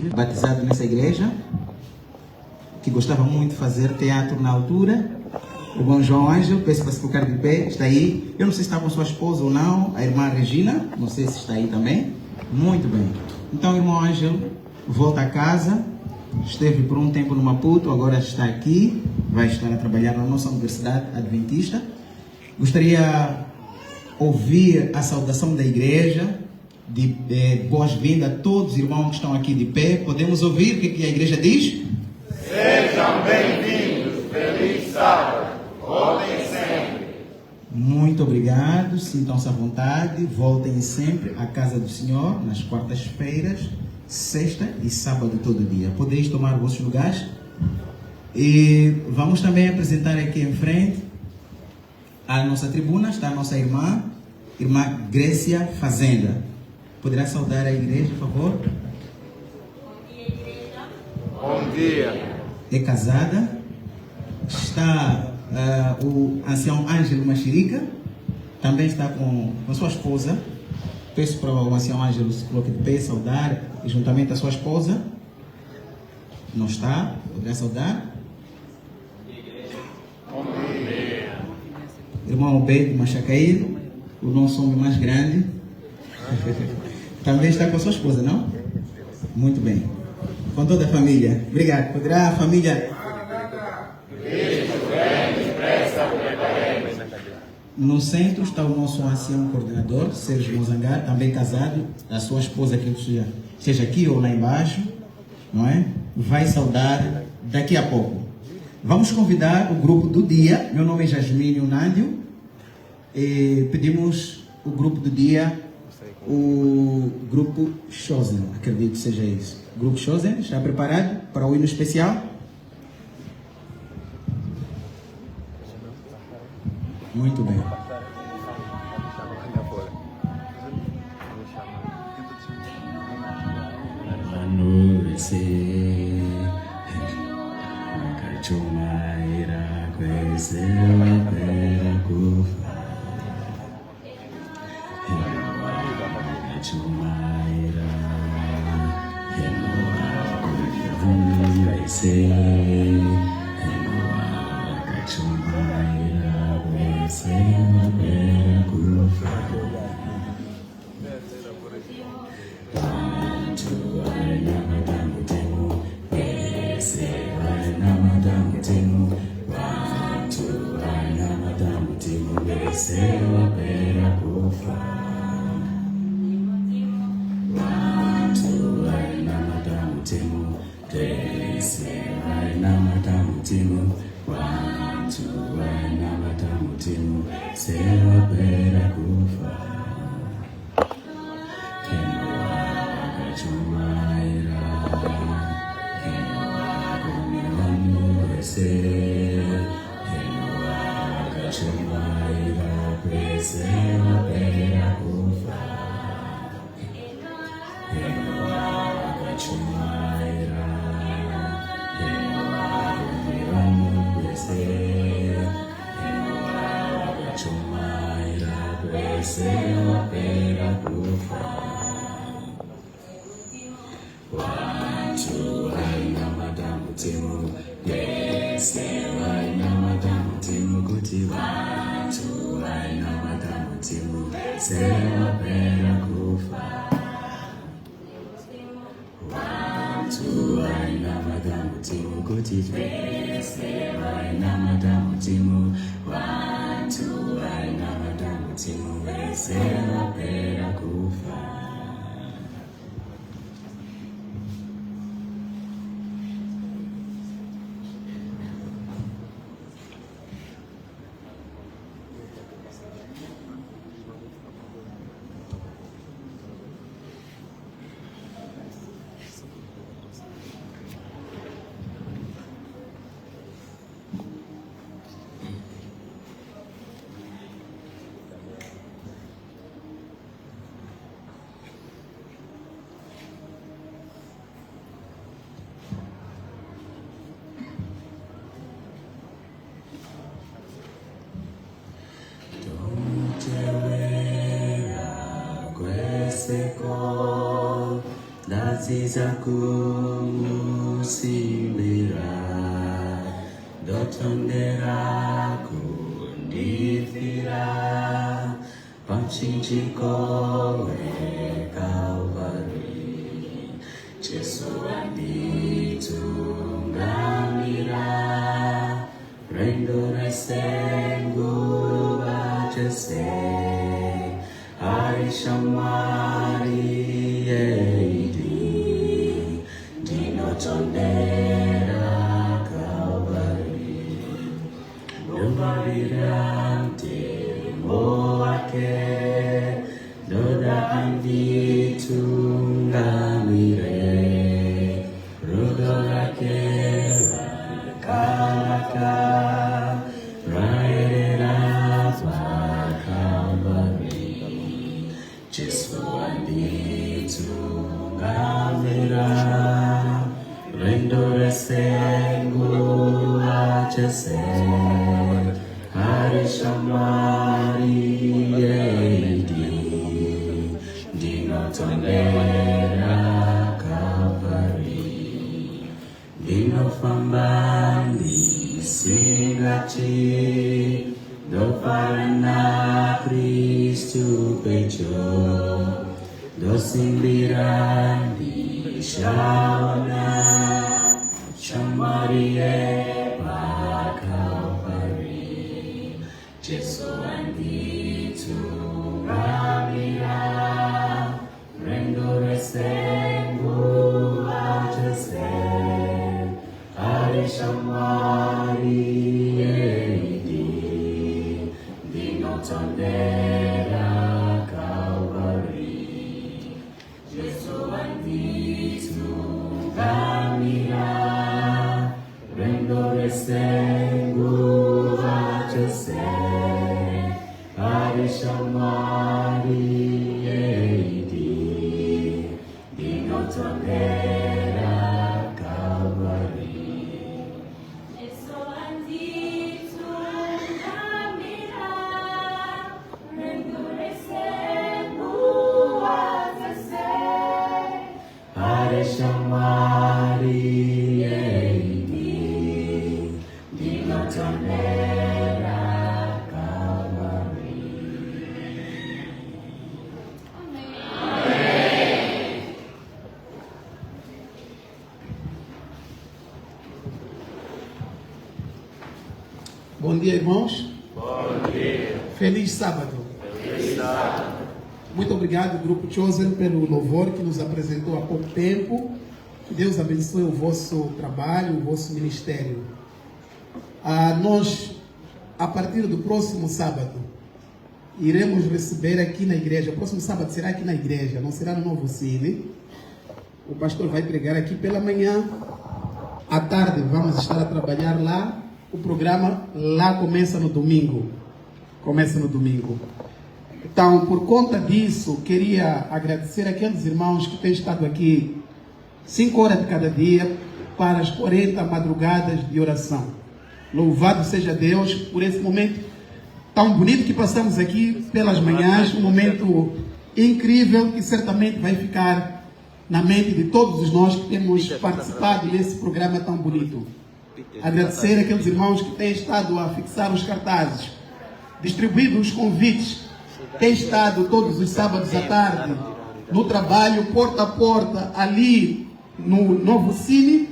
Ângelo, batizado nessa igreja, que gostava muito de fazer teatro na altura. O irmão João Ângelo, peço para se colocar de pé, está aí. Eu não sei se está com sua esposa ou não, a irmã Regina, não sei se está aí também. Muito bem. Então, o irmão Ângelo volta a casa, esteve por um tempo no Maputo, agora está aqui, vai estar a trabalhar na nossa Universidade Adventista. Gostaria de ouvir a saudação da igreja, de boas-vindas a todos os irmãos que estão aqui de pé. Podemos ouvir o que a igreja diz? Sejam bem-vindos, feliz sábado, voltem sempre. Muito obrigado, sintam-se à vontade, voltem sempre à casa do Senhor, nas quartas-feiras, sexta e sábado todo dia. Podeis tomar os vossos lugares. E vamos também apresentar aqui em frente a nossa tribuna, está a nossa irmã Grécia Fazenda. Poderá saudar a igreja, por favor? Bom dia, igreja. Bom dia. É casada. Está o ancião Ângelo Machirica, também está com sua esposa. Peço para o ancião Ângelo se coloque de pé, saudar, e juntamente a sua esposa. Não está? Poderá saudar? Bom dia. Irmão Obed Machacair, o nosso homem mais grande. Também está com a sua esposa, não? Muito bem. Com toda a família. Obrigado. Poderá a família... No centro está o nosso ancião coordenador, Sérgio Mozangar, também casado, a sua esposa que seja aqui ou lá embaixo, não é? Vai saudar daqui a pouco. Vamos convidar o grupo do dia. Meu nome é Jasmine Nândio. E pedimos o grupo do dia, o grupo Chosen, acredito que seja isso. O grupo Chosen está preparado para o hino especial? Muito bem. Aziza kumusibira dotondera kundifira pamchinjiko Calvary Jesu anditungamira rendo resengu bajese Arishamari Eidi Dinotondera Calvary Domavirante Moake Doda Anditungamire Rodorake Rakalaka Jesu anditungamira rendo resengu ajese Arishamari Eidi Dinotondera Calvary Dinofambandi singati do parana Cristo pecho do simbirandi shawana chamarie pa Calvary Jesu anditungamira rendo resengu ajese Arishamari Tondera Calvary Jesu anditungamira rendo resengu ajese Arishamari Eidi Dinotondera Calvary Jesu Arishamari Eidi Dinotondera Calvary. Bom dia, irmãos. Bom dia. Feliz sábado. Feliz sábado. Muito obrigado, Grupo Chosen, pelo louvor que nos apresentou há pouco tempo. Que Deus abençoe o vosso trabalho, o vosso ministério. Nós, a partir do próximo sábado, iremos receber aqui na igreja. O próximo sábado será aqui na igreja, não será no Novo Cine. O pastor vai pregar aqui pela manhã. À tarde vamos estar a trabalhar lá. O programa lá começa no domingo. Então, por conta disso, queria agradecer aqueles irmãos que têm estado aqui 5 horas de cada dia para as 40 madrugadas de oração. Louvado seja Deus por esse momento tão bonito que passamos aqui pelas manhãs, um momento incrível que certamente vai ficar na mente de todos nós que temos participado nesse programa tão bonito. Agradecer aqueles irmãos que têm estado a fixar os cartazes, distribuído os convites, têm estado todos os sábados à tarde no trabalho, porta a porta, ali no Novo Cine.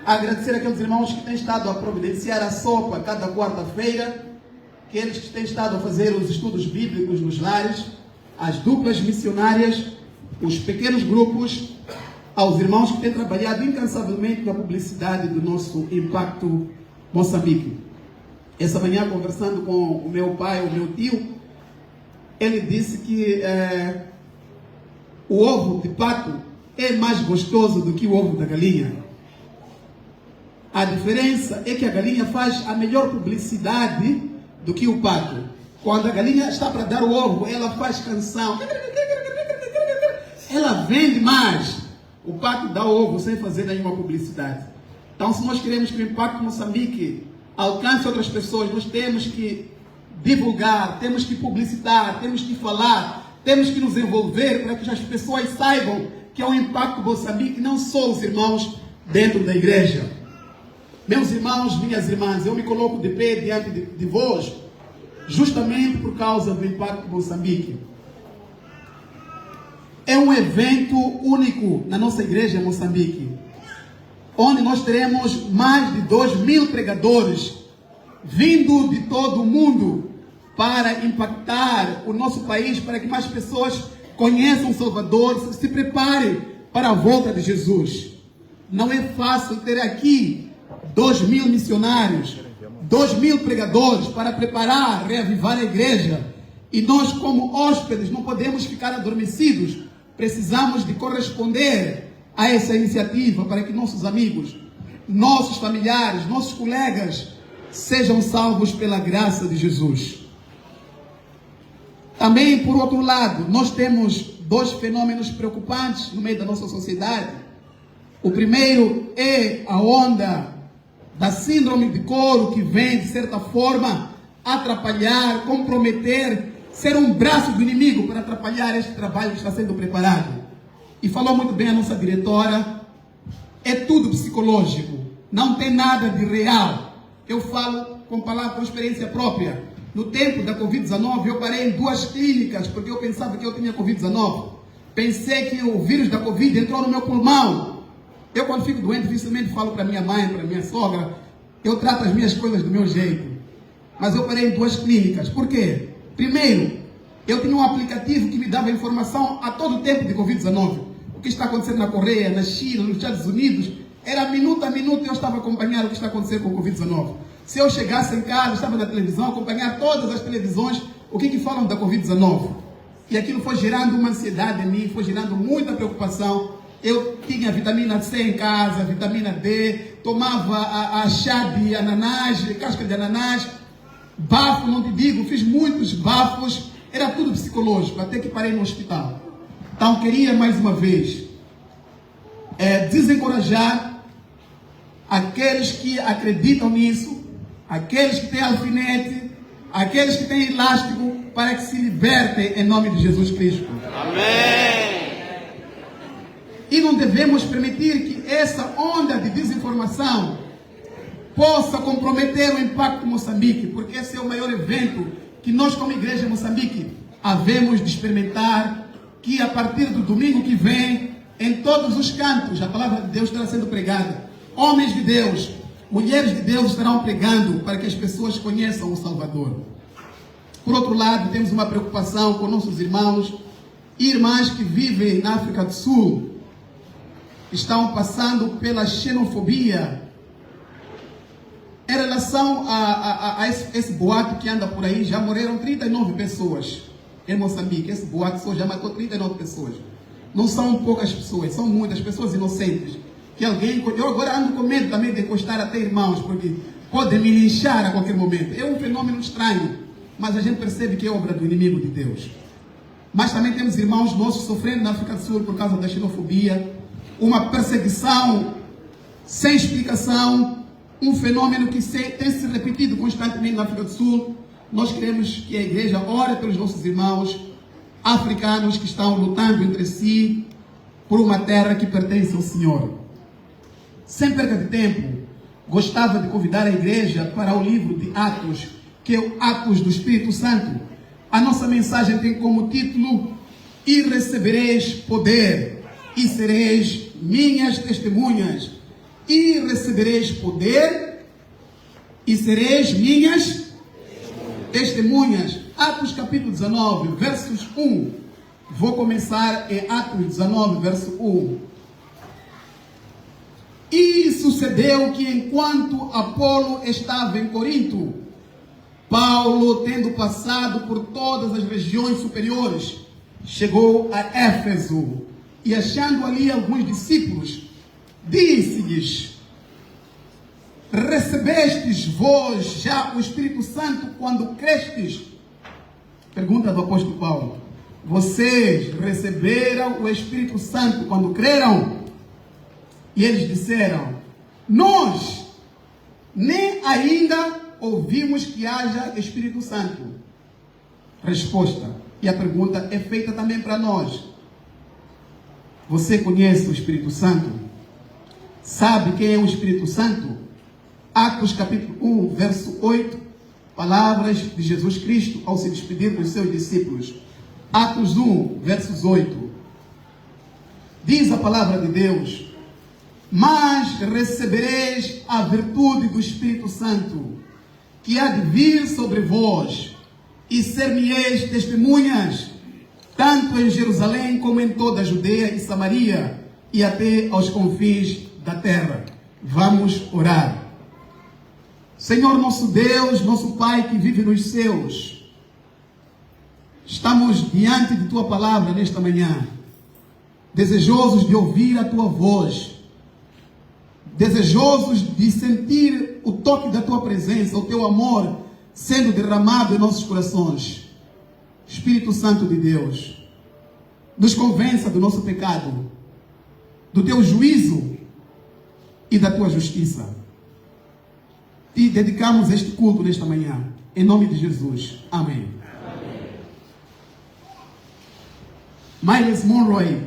Agradecer aqueles irmãos que têm estado a providenciar a sopa cada quarta-feira, aqueles que têm estado a fazer os estudos bíblicos nos lares, as duplas missionárias, os pequenos grupos, aos irmãos que têm trabalhado incansavelmente na publicidade do nosso Impacto Moçambique. Essa manhã, conversando com o meu pai, o meu tio, ele disse que o ovo de pato é mais gostoso do que o ovo da galinha. A diferença é que a galinha faz a melhor publicidade do que o pato. Quando a galinha está para dar o ovo, ela faz canção. Ela vende mais. O pato dá o ovo sem fazer nenhuma publicidade. Então, se nós queremos que o Impacto Moçambique alcance outras pessoas, nós temos que divulgar, temos que publicitar, temos que falar, temos que nos envolver para que as pessoas saibam que é o impacto Moçambique, não só os irmãos dentro da igreja. Meus irmãos, minhas irmãs, eu me coloco de pé diante de vós, justamente por causa do impacto Moçambique. É um evento único na nossa igreja em Moçambique, onde nós teremos mais de 2.000 pregadores vindo de todo o mundo para impactar o nosso país, para que mais pessoas conheçam o Salvador, se preparem para a volta de Jesus. Não é fácil ter aqui 2.000 missionários, 2.000 pregadores para preparar, reavivar a igreja. E nós, como hóspedes, não podemos ficar adormecidos. Precisamos de corresponder a essa iniciativa para que nossos amigos, nossos familiares, nossos colegas sejam salvos pela graça de Jesus. Também, por outro lado, nós temos dois fenômenos preocupantes no meio da nossa sociedade. O primeiro é a onda da síndrome de Coro, que vem, de certa forma, atrapalhar, comprometer, ser um braço do inimigo para atrapalhar este trabalho que está sendo preparado. E falou muito bem a nossa diretora, é tudo psicológico, não tem nada de real. Eu falo com experiência própria. No tempo da Covid-19, eu parei em 2 clínicas, porque eu pensava que eu tinha Covid-19. Pensei que o vírus da Covid entrou no meu pulmão. Eu, quando fico doente, dificilmente falo para minha mãe, para minha sogra. Eu trato as minhas coisas do meu jeito. Mas eu parei em 2 clínicas. Por quê? Primeiro, eu tinha um aplicativo que me dava informação a todo tempo de Covid-19. O que está acontecendo na Coreia, na China, nos Estados Unidos. Era minuto a minuto eu estava acompanhando o que está acontecendo com o Covid-19. Se eu chegasse em casa, estava na televisão, acompanhar todas as televisões, o que falam da Covid-19. E aquilo foi gerando uma ansiedade em mim, foi gerando muita preocupação. Eu tinha vitamina C em casa, vitamina D, tomava a chá de ananás, casca de ananás, bafo, não te digo, fiz muitos bafos, era tudo psicológico, até que parei no hospital. Então, queria mais uma vez desencorajar aqueles que acreditam nisso, aqueles que têm alfinete, aqueles que têm elástico, para que se libertem em nome de Jesus Cristo. Amém. E não devemos permitir que essa onda de desinformação possa comprometer o impacto Moçambique, porque esse é o maior evento que nós, como igreja em Moçambique, havemos de experimentar, que a partir do domingo que vem, em todos os cantos, a palavra de Deus estará sendo pregada. Homens de Deus, mulheres de Deus estarão pregando para que as pessoas conheçam o Salvador. Por outro lado, temos uma preocupação com nossos irmãos e irmãs que vivem na África do Sul, estão passando pela xenofobia em relação a esse boato que anda por aí. Já morreram 39 pessoas em Moçambique. Esse boato só já matou 39 pessoas. Não são poucas pessoas, são muitas pessoas inocentes. Que alguém, eu agora ando com medo também de encostar até irmãos, porque podem me linchar a qualquer momento. É um fenômeno estranho, mas a gente percebe que é obra do inimigo de Deus. Mas também temos irmãos nossos sofrendo na África do Sul por causa da xenofobia, uma perseguição sem explicação, um fenômeno que tem se repetido constantemente na África do Sul. Nós queremos que a igreja ore pelos nossos irmãos africanos que estão lutando entre si por uma terra que pertence ao Senhor. Sem perda de tempo, gostava de convidar a igreja para o livro de Atos, que é o Atos do Espírito Santo. A nossa mensagem tem como título: E recebereis poder, e sereis minhas testemunhas. E recebereis poder, e sereis minhas testemunhas. Atos capítulo 19, versos 1. Vou começar em Atos 19, verso 1. E sucedeu que enquanto Apolo estava em Corinto, Paulo, tendo passado por todas as regiões superiores, chegou a Éfeso e, achando ali alguns discípulos, disse-lhes: Recebestes vós já o Espírito Santo quando crestes? Pergunta do apóstolo Paulo. Vocês receberam o Espírito Santo quando creram? E eles disseram: Nós nem ainda ouvimos que haja Espírito Santo. Resposta. E a pergunta é feita também para nós. Você conhece o Espírito Santo? Sabe quem é o Espírito Santo? Atos capítulo 1, verso 8, palavras de Jesus Cristo ao se despedir dos seus discípulos. Atos 1, versos 8. Diz a palavra de Deus: mas recebereis a virtude do Espírito Santo, que há de vir sobre vós, e ser-me-eis testemunhas, tanto em Jerusalém como em toda a Judeia e Samaria, e até aos confins da terra. Vamos orar. Senhor nosso Deus, nosso Pai que vive nos céus, estamos diante de Tua palavra nesta manhã, desejosos de ouvir a Tua voz, desejosos de sentir o toque da Tua presença, o Teu amor sendo derramado em nossos corações. Espírito Santo de Deus, nos convença do nosso pecado, do Teu juízo e da Tua justiça. E dedicamos este culto nesta manhã, em nome de Jesus. Amém. Miles Monroe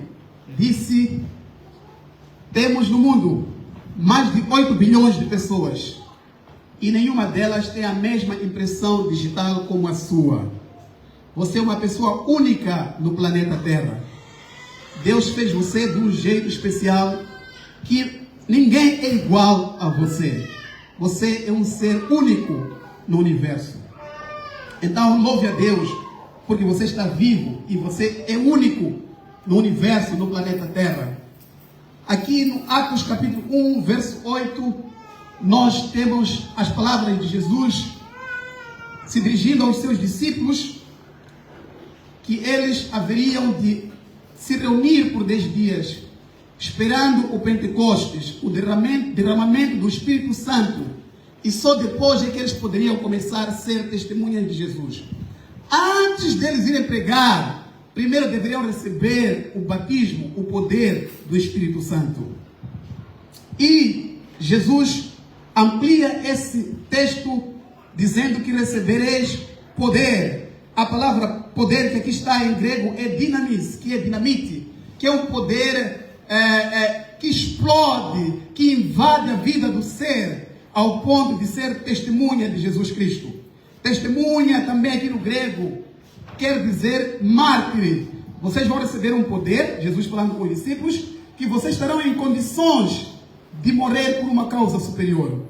disse: temos no mundo mais de 8 bilhões de pessoas e nenhuma delas tem a mesma impressão digital como a sua. Você é uma pessoa única no planeta Terra. Deus fez você de um jeito especial que ninguém é igual a você. Você é um ser único no universo. Então louve a Deus porque você está vivo e você é único no universo, no planeta Terra. Aqui no Atos capítulo 1, verso 8, nós temos as palavras de Jesus se dirigindo aos seus discípulos, que eles haveriam de se reunir por 10 dias, esperando o Pentecostes, o derramamento do Espírito Santo, e só depois é que eles poderiam começar a ser testemunhas de Jesus. Antes deles irem pregar, primeiro deveriam receber o batismo, o poder do Espírito Santo. E Jesus amplia esse texto dizendo que recebereis poder. A palavra poder que aqui está em grego é dinamis, que é dinamite, que é um poder que explode, que invade a vida do ser, ao ponto de ser testemunha de Jesus Cristo. Testemunha também aqui no grego quer dizer mártir. Vocês vão receber um poder, Jesus falando com os discípulos, que vocês estarão em condições de morrer por uma causa superior.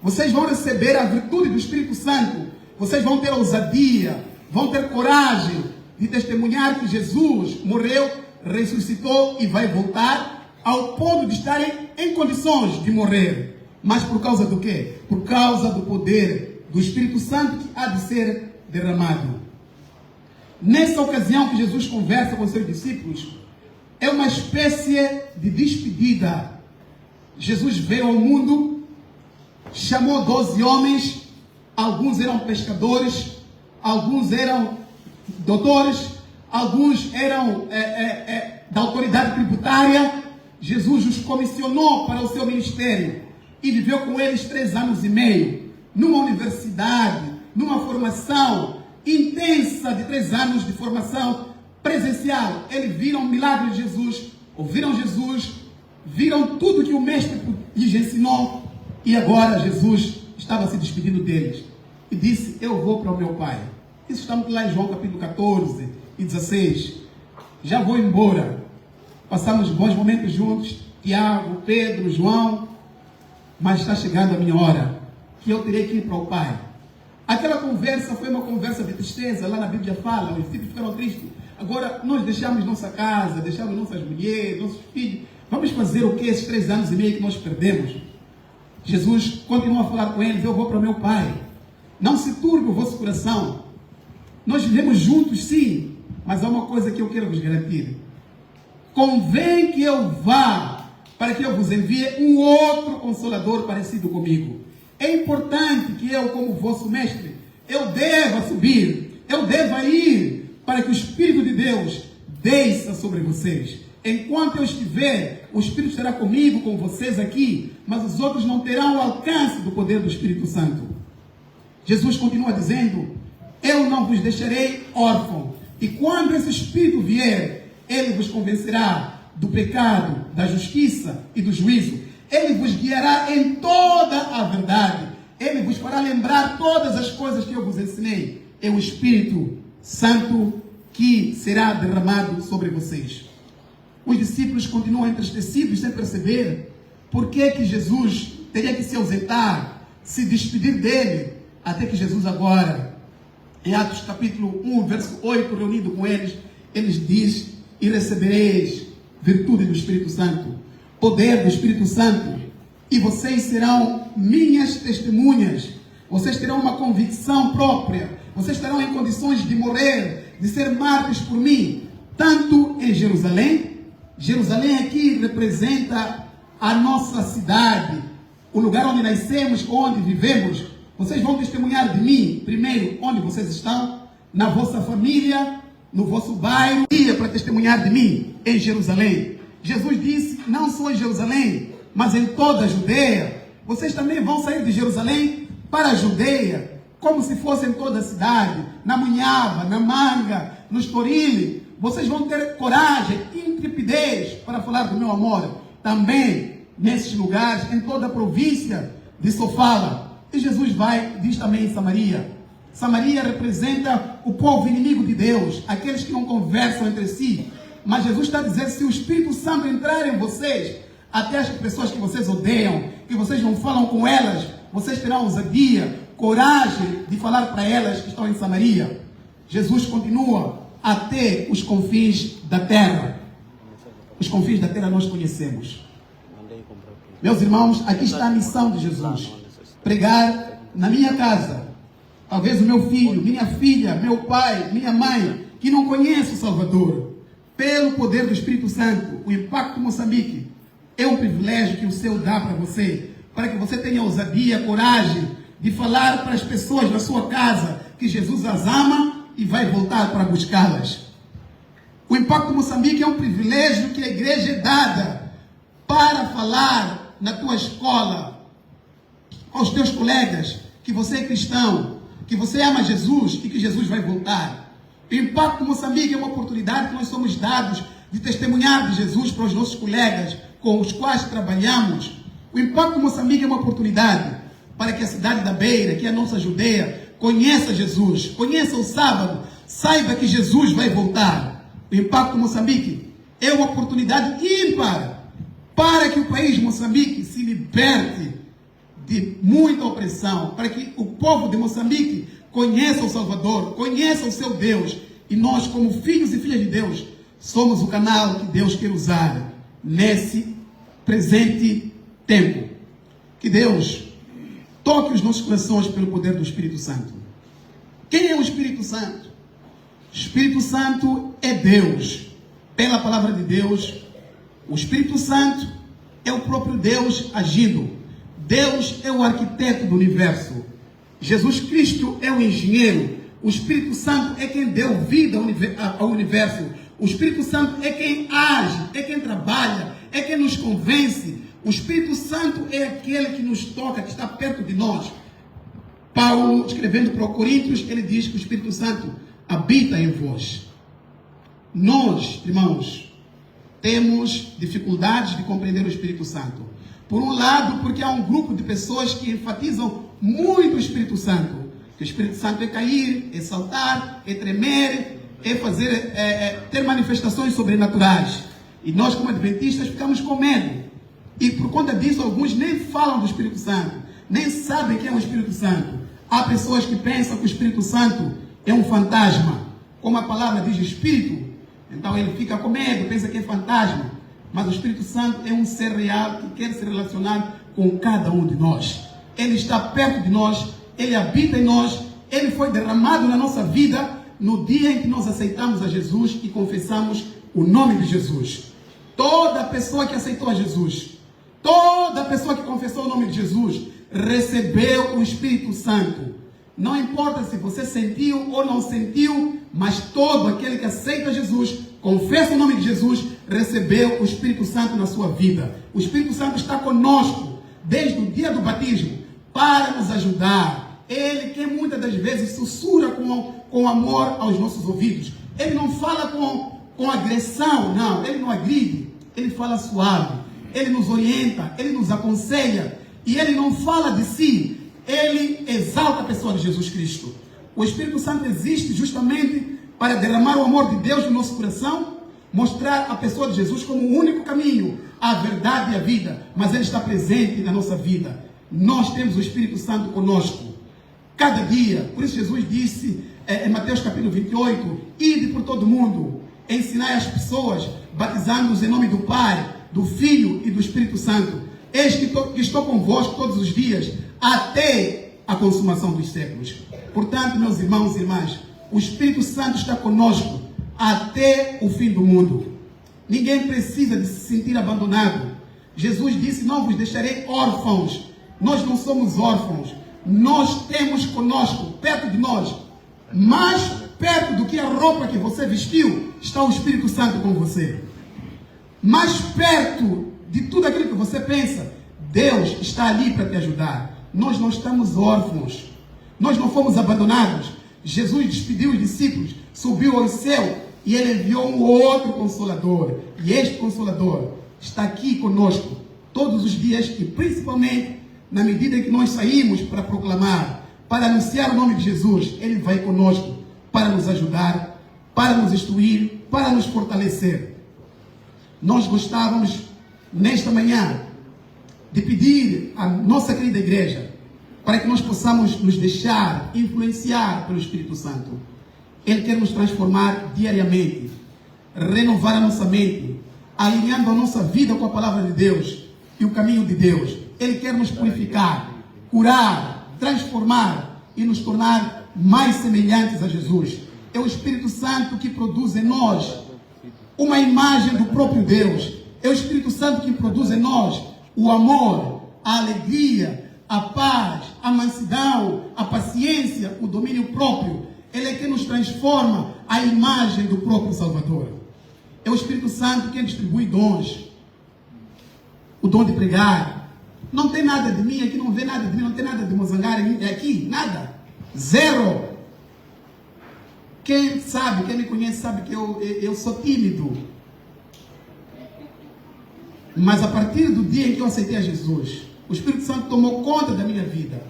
Vocês vão receber a virtude do Espírito Santo. Vocês vão ter ousadia, vão ter coragem de testemunhar que Jesus morreu, ressuscitou e vai voltar, ao ponto de estarem em condições de morrer. Mas por causa do quê? Por causa do poder do Espírito Santo que há de ser derramado. Nessa ocasião que Jesus conversa com seus discípulos, é uma espécie de despedida. Jesus veio ao mundo, chamou 12 homens, alguns eram pescadores, alguns eram doutores, alguns eram da autoridade tributária. Jesus os comissionou para o seu ministério e viveu com eles 3 anos e meio, numa universidade, numa formação intensa de 3 anos de formação presencial. Eles viram o milagre de Jesus, ouviram Jesus, viram tudo que o Mestre lhes ensinou, e agora Jesus estava se despedindo deles e disse: eu vou para o meu Pai. Isso estamos lá em João capítulo 14 e 16. Já vou embora. Passamos bons momentos juntos, Tiago, Pedro, João, mas está chegando a minha hora, que eu terei que ir para o Pai. Aquela conversa foi uma conversa de tristeza, lá na Bíblia fala, os discípulos ficaram tristes. Agora nós deixamos nossa casa, deixamos nossas mulheres, nossos filhos, vamos fazer o que esses 3 anos e meio que nós perdemos? Jesus continua a falar com eles: eu vou para o meu Pai. Não se turbe o vosso coração. Nós vivemos juntos, sim, mas há uma coisa que eu quero vos garantir. Convém que eu vá, para que eu vos envie um outro Consolador parecido comigo. É importante que eu, como vosso mestre, eu deva subir, eu deva ir, para que o Espírito de Deus desça sobre vocês. Enquanto eu estiver, o Espírito estará comigo, com vocês aqui, mas os outros não terão o alcance do poder do Espírito Santo. Jesus continua dizendo: eu não vos deixarei órfão, e quando esse Espírito vier, ele vos convencerá do pecado, da justiça e do juízo. Ele vos guiará em toda a verdade. Ele vos fará lembrar todas as coisas que eu vos ensinei. É o Espírito Santo que será derramado sobre vocês. Os discípulos continuam entristecidos sem perceber por que Jesus teria que se ausentar, se despedir dele, até que Jesus agora, em Atos capítulo 1, verso 8, reunido com eles diz: e recebereis virtude do Espírito Santo, poder do Espírito Santo, e vocês serão minhas testemunhas. Vocês terão uma convicção própria, vocês estarão em condições de morrer, de ser mártires por mim, tanto em Jerusalém. Jerusalém aqui representa a nossa cidade, o lugar onde nascemos, onde vivemos. Vocês vão testemunhar de mim, primeiro, onde vocês estão, na vossa família, no vosso bairro, e para testemunhar de mim em Jerusalém. Jesus disse, não só em Jerusalém, mas em toda a Judeia. Vocês também vão sair de Jerusalém para a Judeia, como se fosse em toda a cidade, na Munhava, na Manga, no Estoril. Vocês vão ter coragem e intrepidez para falar do meu amor, também nesses lugares, em toda a província de Sofala. E Jesus diz também em Samaria. Samaria representa o povo inimigo de Deus, aqueles que não conversam entre si. Mas Jesus está dizendo, se o Espírito Santo entrar em vocês, até as pessoas que vocês odeiam, que vocês não falam com elas, vocês terão ousadia, coragem de falar para elas que estão em Samaria. Jesus continua até os confins da terra. Os confins da terra nós conhecemos. Meus irmãos, aqui está a missão de Jesus. Pregar na minha casa. Talvez o meu filho, minha filha, meu pai, minha mãe, que não conhece o Salvador. Pelo poder do Espírito Santo, o Impacto Moçambique é um privilégio que o Senhor dá para você, para que você tenha ousadia, coragem de falar para as pessoas da sua casa que Jesus as ama e vai voltar para buscá-las. O Impacto Moçambique é um privilégio que a igreja é dada para falar na tua escola, aos teus colegas, que você é cristão, que você ama Jesus e que Jesus vai voltar. O Impacto Moçambique é uma oportunidade que nós somos dados de testemunhar de Jesus para os nossos colegas com os quais trabalhamos. O Impacto Moçambique é uma oportunidade para que a cidade da Beira, que é a nossa Judeia, conheça Jesus, conheça o sábado, saiba que Jesus vai voltar. O Impacto Moçambique é uma oportunidade ímpar para que o país Moçambique se liberte de muita opressão, para que o povo de Moçambique conheça o Salvador, conheça o seu Deus. E nós, como filhos e filhas de Deus, somos o canal que Deus quer usar nesse presente tempo. Que Deus toque os nossos corações pelo poder do Espírito Santo. Quem é o Espírito Santo? O Espírito Santo é Deus. Pela palavra de Deus, o Espírito Santo é o próprio Deus agindo. Deus é o arquiteto do universo. Jesus Cristo é o engenheiro. O Espírito Santo é quem deu vida ao universo. O Espírito Santo é quem age, é quem trabalha, é quem nos convence. O Espírito Santo é aquele que nos toca, que está perto de nós. Paulo, escrevendo para os Coríntios, ele diz que o Espírito Santo habita em vós. Nós, irmãos, temos dificuldades de compreender o Espírito Santo. Por um lado, porque há um grupo de pessoas que enfatizam muito o Espírito Santo. Que o Espírito Santo é cair, é saltar, é tremer, é fazer, ter manifestações sobrenaturais. E nós, como adventistas, ficamos com medo. E por conta disso, alguns nem falam do Espírito Santo, nem sabem quem é o Espírito Santo. Há pessoas que pensam que o Espírito Santo é um fantasma. Como a palavra diz Espírito, então ele fica com medo, pensa que é fantasma. Mas o Espírito Santo é um ser real que quer se relacionar com cada um de nós. Ele está perto de nós, ele habita em nós, ele foi derramado na nossa vida no dia em que nós aceitamos a Jesus e confessamos o nome de Jesus. Toda pessoa que aceitou a Jesus, toda pessoa que confessou o nome de Jesus, recebeu o Espírito Santo. Não importa se você sentiu ou não sentiu, mas todo aquele que aceita Jesus, confessa o nome de Jesus, recebeu o Espírito Santo na sua vida. O Espírito Santo está conosco desde o dia do batismo para nos ajudar. Ele que muitas das vezes sussurra com amor aos nossos ouvidos. Ele não fala com agressão, não. Ele não agride. Ele fala suave, ele nos orienta, ele nos aconselha, e ele não fala de si, ele exalta a pessoa de Jesus Cristo. O Espírito Santo existe justamente para derramar o amor de Deus no nosso coração, mostrar a pessoa de Jesus como o único caminho, a verdade e a vida, mas ele está presente na nossa vida. Nós temos o Espírito Santo conosco, cada dia. Por isso Jesus disse em Mateus capítulo 28, ide por todo mundo, ensinai as pessoas, batizando-os em nome do Pai, do Filho e do Espírito Santo. Eis que estou convosco todos os dias, até a consumação dos séculos. Portanto, meus irmãos e irmãs, o Espírito Santo está conosco até o fim do mundo. Ninguém precisa de se sentir abandonado. Jesus disse, não vos deixarei órfãos. Nós não somos órfãos. Nós temos conosco, perto de nós, mais perto do que a roupa que você vestiu, está o Espírito Santo com você. Mais perto de tudo aquilo que você pensa, Deus está ali para te ajudar. Nós não estamos órfãos. Nós não fomos abandonados. Jesus despediu os discípulos, subiu ao céu e ele enviou um outro Consolador. E este Consolador está aqui conosco todos os dias e principalmente na medida em que nós saímos para proclamar, para anunciar o nome de Jesus, ele vai conosco para nos ajudar, para nos instruir, para nos fortalecer. Nós gostávamos, nesta manhã, de pedir à nossa querida igreja para que nós possamos nos deixar influenciar pelo Espírito Santo. Ele quer nos transformar diariamente, renovar a nossa mente, alinhando a nossa vida com a palavra de Deus e o caminho de Deus. Ele quer nos purificar, curar, transformar e nos tornar mais semelhantes a Jesus. É o Espírito Santo que produz em nós uma imagem do próprio Deus. É o Espírito Santo que produz em nós o amor, a alegria, a paz, a mansidão, a paciência, o domínio próprio. Ele é que nos transforma a imagem do próprio Salvador. É o Espírito Santo que distribui dons. O dom de pregar. Não tem nada de mim aqui, não vê nada de mim, não tem nada de Mozangara aqui, nada. Zero. Quem sabe, quem me conhece sabe que eu sou tímido. Mas a partir do dia em que eu aceitei a Jesus, o Espírito Santo tomou conta da minha vida.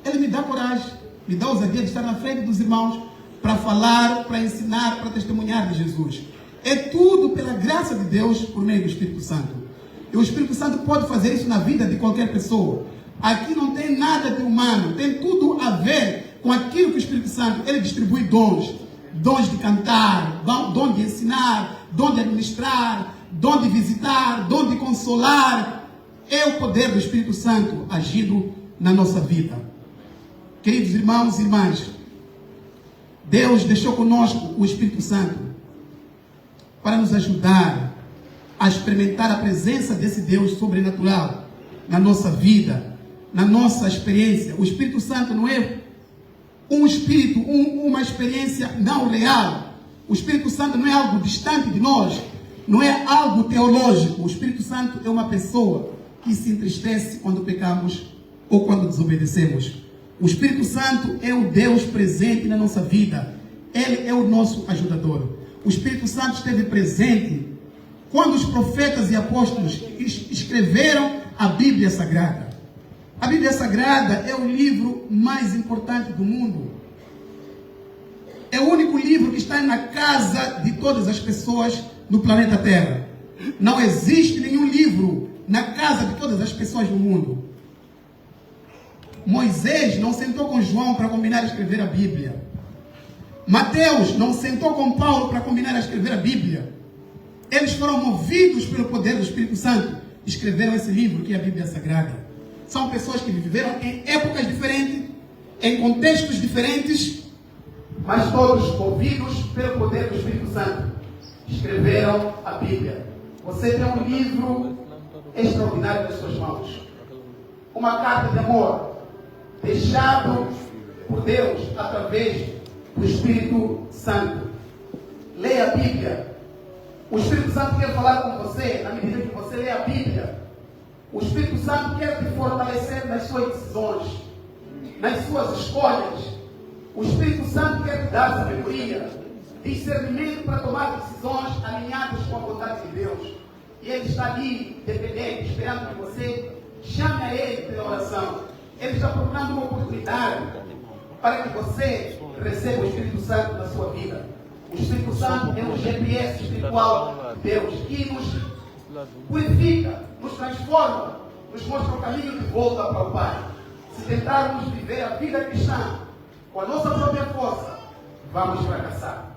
Ele me dá coragem, me dá ousadia de estar na frente dos irmãos para falar, para ensinar, para testemunhar de Jesus. É tudo pela graça de Deus por meio do Espírito Santo. E o Espírito Santo pode fazer isso na vida de qualquer pessoa. Aqui não tem nada de humano, tem tudo a ver com aquilo que o Espírito Santo, ele distribui dons. Dons de cantar, dom de ensinar, dom de administrar, dom de visitar, dom de consolar. É o poder do Espírito Santo agindo na nossa vida. Queridos irmãos e irmãs, Deus deixou conosco o Espírito Santo para nos ajudar a experimentar a presença desse Deus sobrenatural na nossa vida, na nossa experiência. O Espírito Santo não é um espírito, uma experiência não real. O Espírito Santo não é algo distante de nós, não é algo teológico. O Espírito Santo é uma pessoa que se entristece quando pecamos ou quando desobedecemos. O Espírito Santo é o Deus presente na nossa vida. Ele é o nosso ajudador. O Espírito Santo esteve presente quando os profetas e apóstolos escreveram a Bíblia Sagrada. A Bíblia Sagrada é o livro mais importante do mundo. É o único livro que está na casa de todas as pessoas no planeta Terra. Não existe nenhum livro na casa de todas as pessoas do mundo. Moisés não sentou com João para combinar a escrever a Bíblia. Mateus não sentou com Paulo para combinar a escrever a Bíblia. Eles foram movidos pelo poder do Espírito Santo. Escreveram esse livro que é a Bíblia Sagrada. São pessoas que viveram em épocas diferentes, em contextos diferentes, mas todos movidos pelo poder do Espírito Santo. Escreveram a Bíblia. Você tem um livro extraordinário nas suas mãos. Uma carta de amor, deixado por Deus através do Espírito Santo. Leia a Bíblia. O Espírito Santo quer falar com você na medida que você lê a Bíblia. O Espírito Santo quer te fortalecer nas suas decisões, nas suas escolhas. O Espírito Santo quer te dar sabedoria, discernimento para tomar decisões alinhadas com a vontade de Deus. e Ele está ali, dependente, esperando que você chame a Ele pela oração. Ele está procurando uma oportunidade para que você receba o Espírito Santo na sua vida. O Espírito Santo é um GPS espiritual de Deus que nos purifica, nos transforma, nos mostra o caminho de volta para o Pai. Se tentarmos viver a vida cristã com a nossa própria força, vamos fracassar.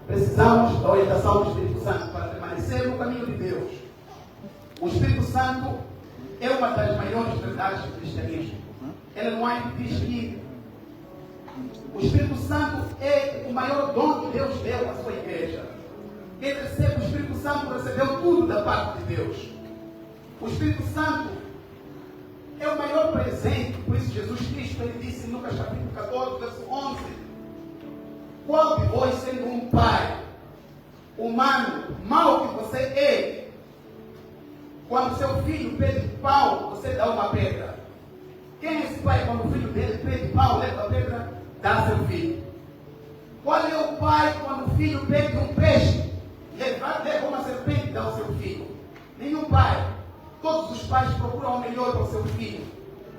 Precisamos da orientação do Espírito Santo para permanecer no caminho de Deus. O Espírito Santo é uma das maiores verdades do cristianismo. Ele não há de distinguir. O Espírito Santo é o maior dom que Deus deu à sua igreja. Quem recebe o Espírito Santo recebeu tudo da parte de Deus. O Espírito Santo é o maior presente. Por isso Jesus Cristo, ele disse em Lucas capítulo 14, verso 11: qual de vós, sendo um pai humano, mau que você é, quando seu filho pede pão, você dá uma pedra? Quem é esse pai quando o filho dele pede pão, leva a pedra, dá a seu filho? Qual é o pai quando o filho pede um peixe, leva uma serpente e dá ao seu filho? Nenhum pai. Todos os pais procuram o melhor para o seu filho,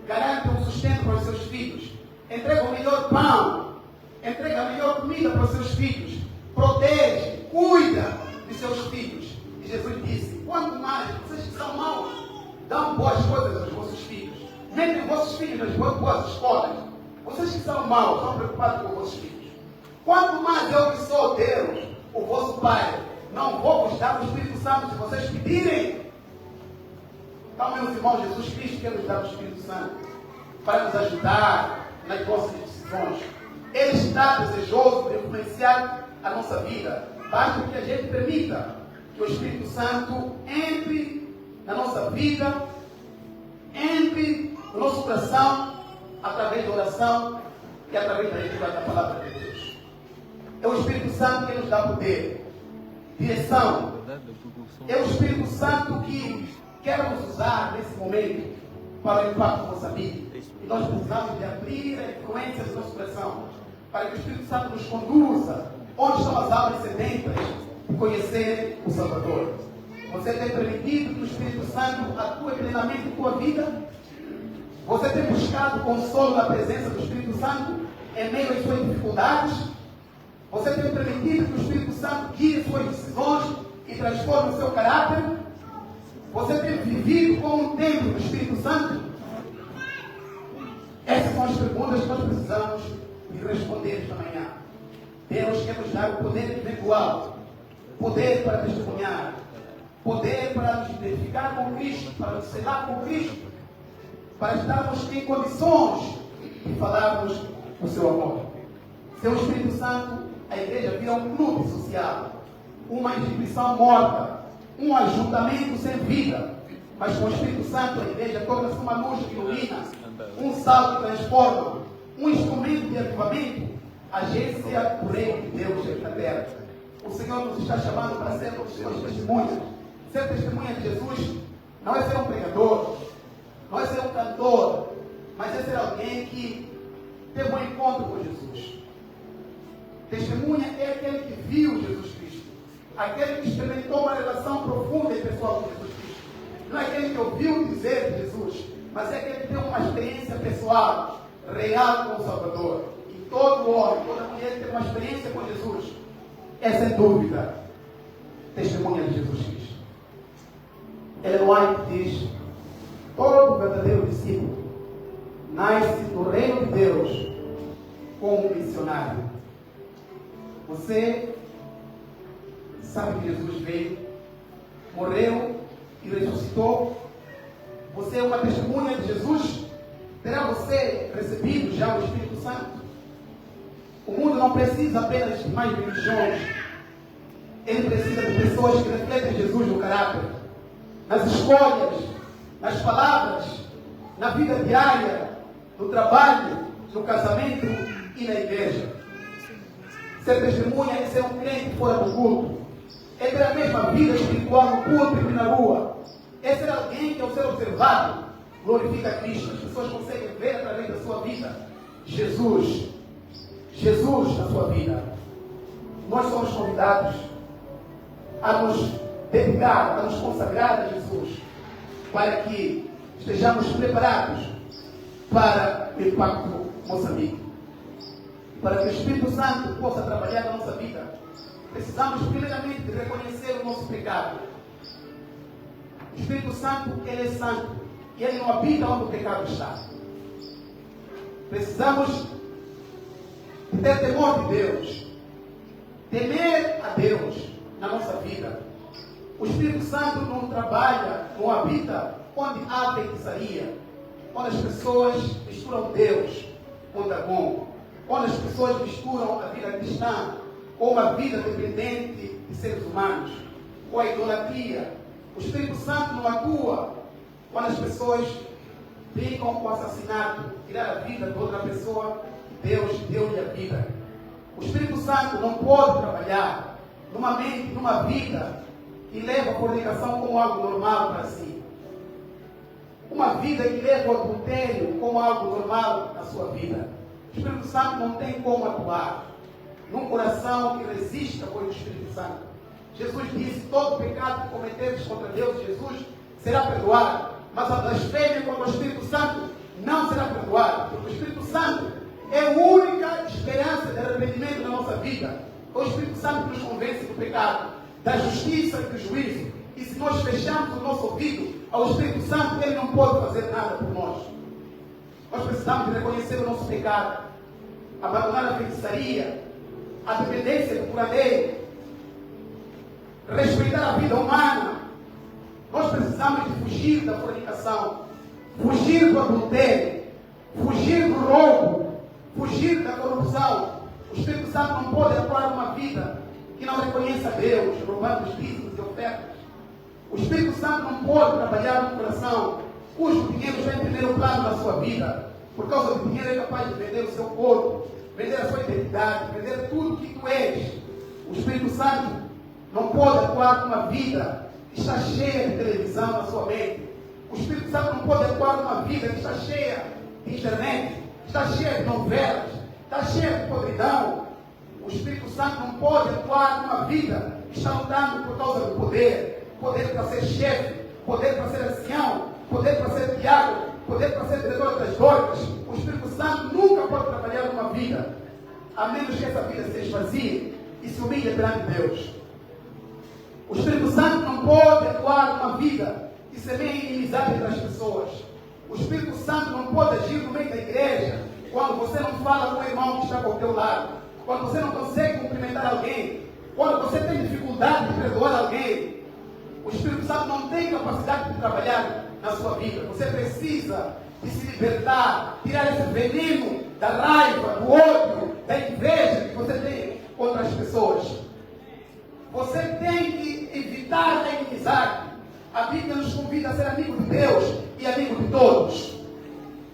garantem o sustento para os seus filhos, entregam o melhor pão, entregam a melhor comida para os seus filhos, protege, cuida de seus filhos. E Jesus disse: quanto mais vocês que são maus, dão boas coisas aos vossos filhos, metem vossos filhos nas boas escolas. Vocês que são maus, estão preocupados com os vossos filhos. Quanto mais eu que sou Deus, o vosso Pai, não vou vos dar o Espírito Santo se vocês pedirem. Então, meus irmãos, Jesus Cristo quer nos dar o Espírito Santo para nos ajudar nas nossas decisões. Ele está desejoso de influenciar a nossa vida. Basta que a gente permita que o Espírito Santo entre na nossa vida, entre no nosso coração, através da oração e através da leitura da palavra de Deus. É o Espírito Santo que nos dá poder, direção. É o Espírito Santo que quer nos usar nesse momento para o impacto da nossa vida. E nós precisamos de abrir a influência do nosso coração para que o Espírito Santo nos conduza onde estão as almas sedentas de conhecer o Salvador. Você tem permitido que o Espírito Santo atue plenamente em tua vida? Você tem buscado consolo na presença do Espírito Santo em meio às suas dificuldades? Você tem permitido que o Espírito Santo guie suas decisões e transforme o seu caráter? Você tem vivido como um templo do Espírito Santo? Essas são as perguntas que nós precisamos de responder esta manhã. Deus quer nos dar o poder intelectual, poder para testemunhar, poder para nos identificar com Cristo, para nos selar com Cristo, para estarmos em condições de falarmos o seu amor. Sem o Espírito Santo, a igreja vira um clube social, uma instituição morta, um ajuntamento sem vida. Mas com o Espírito Santo, a igreja torna-se uma luz que ilumina, um sal que transforma, um instrumento de avivamento, agência do reino de Deus aqui na terra. O Senhor nos está chamando para sermos suas testemunhas. Ser testemunha de Jesus não é ser um pregador, não é ser um cantor, mas é ser alguém que teve um encontro com Jesus. Testemunha é aquele que viu Jesus Cristo, aquele que experimentou uma relação profunda e pessoal com Jesus Cristo. Não é aquele que ouviu dizer de Jesus, mas é aquele que tem uma experiência pessoal, real com o Salvador. E todo homem, toda mulher que tem uma experiência com Jesus é, sem dúvida, testemunha de Jesus Cristo. Ellen White diz: todo verdadeiro discípulo nasce no reino de Deus como um missionário. Você sabe que Jesus veio, morreu e ressuscitou. Você é uma testemunha de Jesus? Terá você recebido já o Espírito Santo? O mundo não precisa apenas de mais religiões. Ele precisa de pessoas que refletem Jesus no caráter, nas escolhas, nas palavras, na vida diária, no trabalho, no casamento e na igreja. Ser testemunha é ser um crente fora do culto. É ter a mesma vida espiritual no culto e na rua. É ser alguém que, ao ser observado, glorifica a Cristo. As pessoas conseguem ver através da sua vida Jesus na sua vida. Nós somos convidados a nos dedicar, a nos consagrar a Jesus, para que estejamos preparados para o impacto Moçambique. Para que o Espírito Santo possa trabalhar na nossa vida, precisamos primeiramente reconhecer o nosso pecado. O Espírito Santo, ele é santo, e ele não habita onde o pecado está. Precisamos ter temor de Deus, temer a Deus na nossa vida. O Espírito Santo não trabalha, não habita onde há feitiçaria, onde as pessoas misturam Deus com o Dagon, onde as pessoas misturam a vida cristã com uma vida dependente de seres humanos, com a idolatria. O Espírito Santo não atua quando as pessoas brincam com o assassinato, tirar a vida de outra pessoa que Deus deu-lhe a vida. O Espírito Santo não pode trabalhar numa mente, numa vida que leva a fornicação como algo normal para si. Uma vida que leva o adultério como algo normal na sua vida. O Espírito Santo não tem como atuar num coração que resiste ao apoio do Espírito Santo. Jesus disse: todo pecado que cometeres contra Deus e Jesus será perdoado, mas a blasfêmia contra o Espírito Santo não será perdoada, porque o Espírito Santo é a única esperança de arrependimento na nossa vida. É o Espírito Santo que nos convence do pecado, da justiça e do juízo. E se nós fechamos o nosso ouvido ao Espírito Santo, ele não pode fazer nada por nós. Nós precisamos de reconhecer o nosso pecado, abandonar a feitiçaria, a dependência do curandeiro, respeitar a vida humana. Nós precisamos de fugir da fornicação, fugir do adultério, fugir do roubo, fugir da corrupção. O Espírito Santo não pode atuar numa vida que não reconheça a Deus, roubando os dízimos e ofertas. O Espírito Santo não pode trabalhar no coração cujo dinheiro está em primeiro plano na sua vida. Por causa do dinheiro é capaz de vender o seu corpo, vender a sua identidade, vender tudo o que tu és. O Espírito Santo não pode atuar numa vida que está cheia de televisão na sua mente. O Espírito Santo não pode atuar numa vida que está cheia de internet, está cheia de novelas, está cheia de podridão. O Espírito Santo não pode atuar numa vida que está lutando por causa do poder. Poder para ser chefe, poder para ser ancião, poder para ser diácono, poder para ser diretor das drogas. O Espírito Santo nunca pode trabalhar numa vida, a menos que essa vida se esvazie e se humilhe perante Deus. O Espírito Santo não pode atuar numa vida que semeia inimizade entre as pessoas. O Espírito Santo não pode agir no meio da igreja quando você não fala com o irmão que está ao teu lado, quando você não consegue cumprimentar alguém, quando você tem dificuldade de perdoar alguém. O Espírito Santo não tem capacidade de trabalhar na sua vida. Você precisa de se libertar, tirar esse veneno da raiva, do ódio, da inveja que você tem contra as pessoas. Você tem que evitar a inimizade. A Bíblia nos convida a ser amigo de Deus e amigo de todos.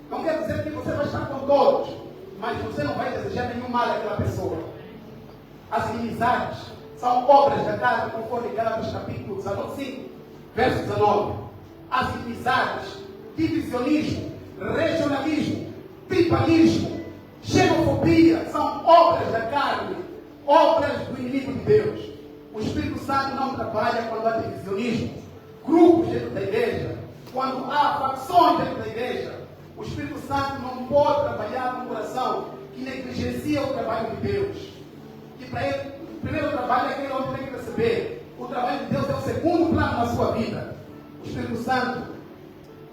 Não quer dizer que você vai estar com todos, mas você não vai desejar nenhum mal àquela pessoa. As inimizades são obras da carne, conforme Gálatas capítulo 5, verso 19. As inimizades, divisionismo, regionalismo, tribalismo, xenofobia, são obras da carne, obras do inimigo de Deus. O Espírito Santo não trabalha quando há divisionismo, grupos dentro da igreja, quando há facções dentro da igreja. O Espírito Santo não pode trabalhar no coração que negligencia o trabalho de Deus. E para ele, o primeiro trabalho é aquele onde tem que receber. O trabalho de Deus é o segundo plano na sua vida. O Espírito Santo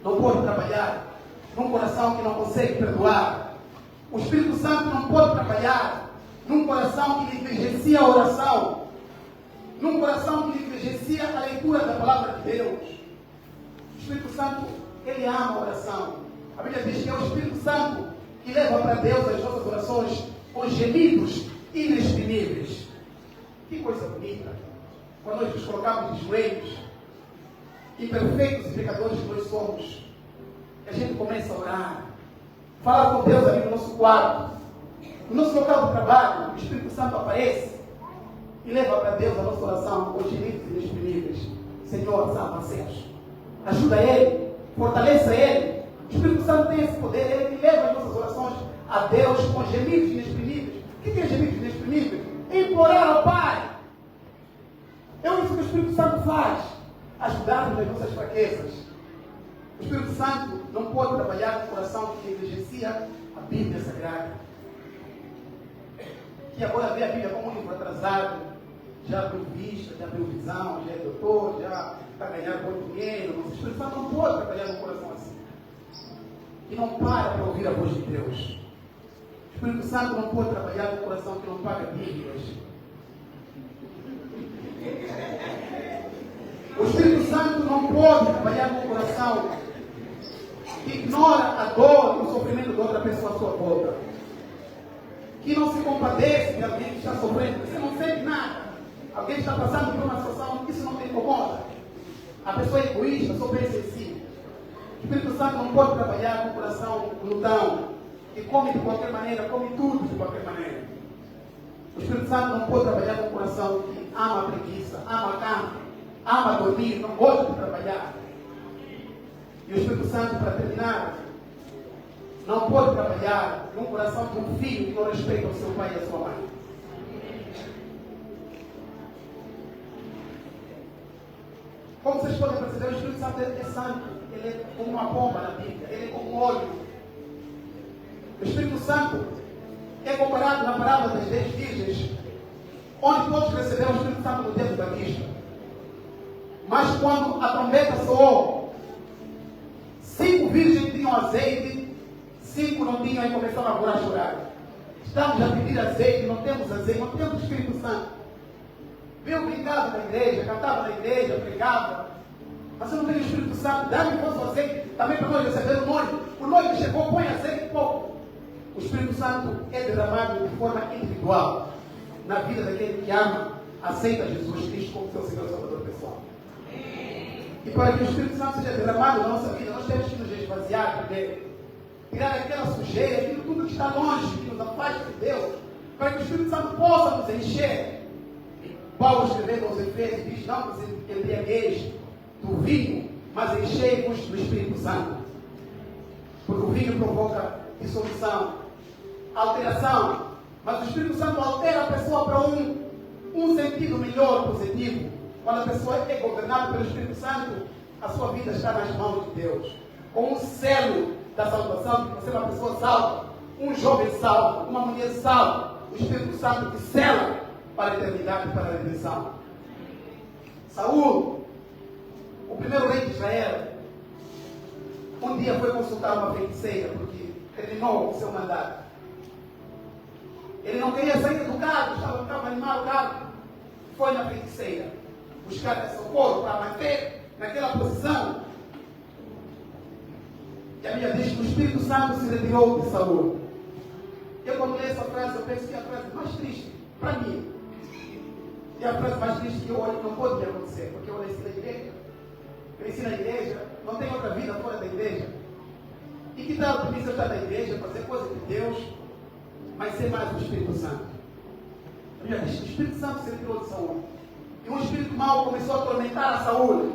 não pode trabalhar num coração que não consegue perdoar. O Espírito Santo não pode trabalhar num coração que negligencia a oração, num coração que negligencia a leitura da palavra de Deus. O Espírito Santo, ele ama a oração. A Bíblia diz que é o Espírito Santo que leva para Deus as nossas orações com gemidos inexprimíveis. Que coisa bonita! Quando nós nos colocamos de joelhos, imperfeitos e pecadores que nós somos, a gente começa a orar, fala com Deus ali no nosso quarto, no nosso local de trabalho. O Espírito Santo aparece e leva para Deus a nossa oração com gemidos inexprimíveis. Senhor, salva seus. Ajuda Ele, fortaleça Ele. O Espírito Santo tem esse poder, Ele leva as nossas orações a Deus com gemidos inexprimíveis. O que é gemidos inexprimíveis? Implorar ao Pai. É isso que o Espírito Santo faz? Ajudar-nos nas nossas fraquezas. O Espírito Santo não pode trabalhar no coração que negligencia a Bíblia Sagrada. Que agora vê a Bíblia como um livro atrasado, já abriu vista, já abriu visão, já é doutor, já está ganhando bom dinheiro. O Espírito Santo não pode trabalhar no coração assim. E não para ouvir a voz de Deus. O Espírito Santo não pode trabalhar no coração que não paga Bíblias. O Espírito Santo não pode trabalhar no coração que ignora a dor e o sofrimento de outra pessoa à sua volta. Que não se compadece de alguém que está sofrendo. Você não sente nada. Alguém está passando por uma situação que isso não te incomoda. A pessoa é egoísta, só pensa em si. O Espírito Santo não pode trabalhar com o coração glutão, que come de qualquer maneira, come tudo de qualquer maneira. O Espírito Santo não pode trabalhar com o coração que ama a preguiça, ama a cama, ama dormir, não gosta de trabalhar. E o Espírito Santo, para terminar, não pode trabalhar no coração de um filho que não respeita o seu pai e a sua mãe. Como vocês podem perceber, o Espírito Santo é santo. Ele é como uma bomba na Bíblia. Ele é como um óleo. O Espírito Santo é comparado na parábola das 10 virgens, onde todos receberam o Espírito Santo no tempo da Batista. Mas quando a trombeta soou, 5 virgens tinham azeite, 5 não tinham e começaram a chorar. Estamos a pedir azeite, não temos azeite, não temos o Espírito Santo. Eu brincava na igreja, cantava na igreja, pregava. Mas eu não tenho o Espírito Santo. Dá-me o vosso azeite também para nós receber o noivo. O noivo chegou, põe azeite pouco. O Espírito Santo é derramado de forma individual na vida daquele que ama, aceita Jesus Cristo como seu Senhor e Salvador pessoal. E para que o Espírito Santo seja derramado na nossa vida, nós temos que nos esvaziar dele. Tirar aquela sujeira, aquilo tudo que está longe, que nos afasta de Deus, para que o Espírito Santo possa nos encher. Paulo escrevendo aos Efésios diz: não vos embriagueis do vinho, mas enchei-vos do Espírito Santo. Porque o vinho provoca dissolução, alteração, mas o Espírito Santo altera a pessoa para um sentido melhor, positivo. Quando a pessoa é governada pelo Espírito Santo, a sua vida está nas mãos de Deus. Com um selo da salvação, que você é uma pessoa salva, um jovem salvo, uma mulher salva, o Espírito Santo te sela para a eternidade e para a redenção. Saul, o primeiro rei de Israel, um dia foi consultar uma feiticeira, porque terminou o seu mandato. Ele não queria sair do carro, estava animado o carro. Foi na feiticeira buscar socorro para manter naquela posição. E a Bíblia diz que o Espírito Santo se retirou de Saul. Eu, quando leio essa frase, eu penso que é a frase mais triste para mim. E a frase mais triste que eu olho não pode me acontecer, porque eu nasci na igreja. Cresci na igreja, não tenho outra vida fora da igreja. E que tal para mim se eu estar na igreja, fazer coisa de Deus, mas ser mais o Espírito Santo? A Bíblia diz que o Espírito Santo se retirou de Saul. E um espírito mau começou a atormentar a Saul.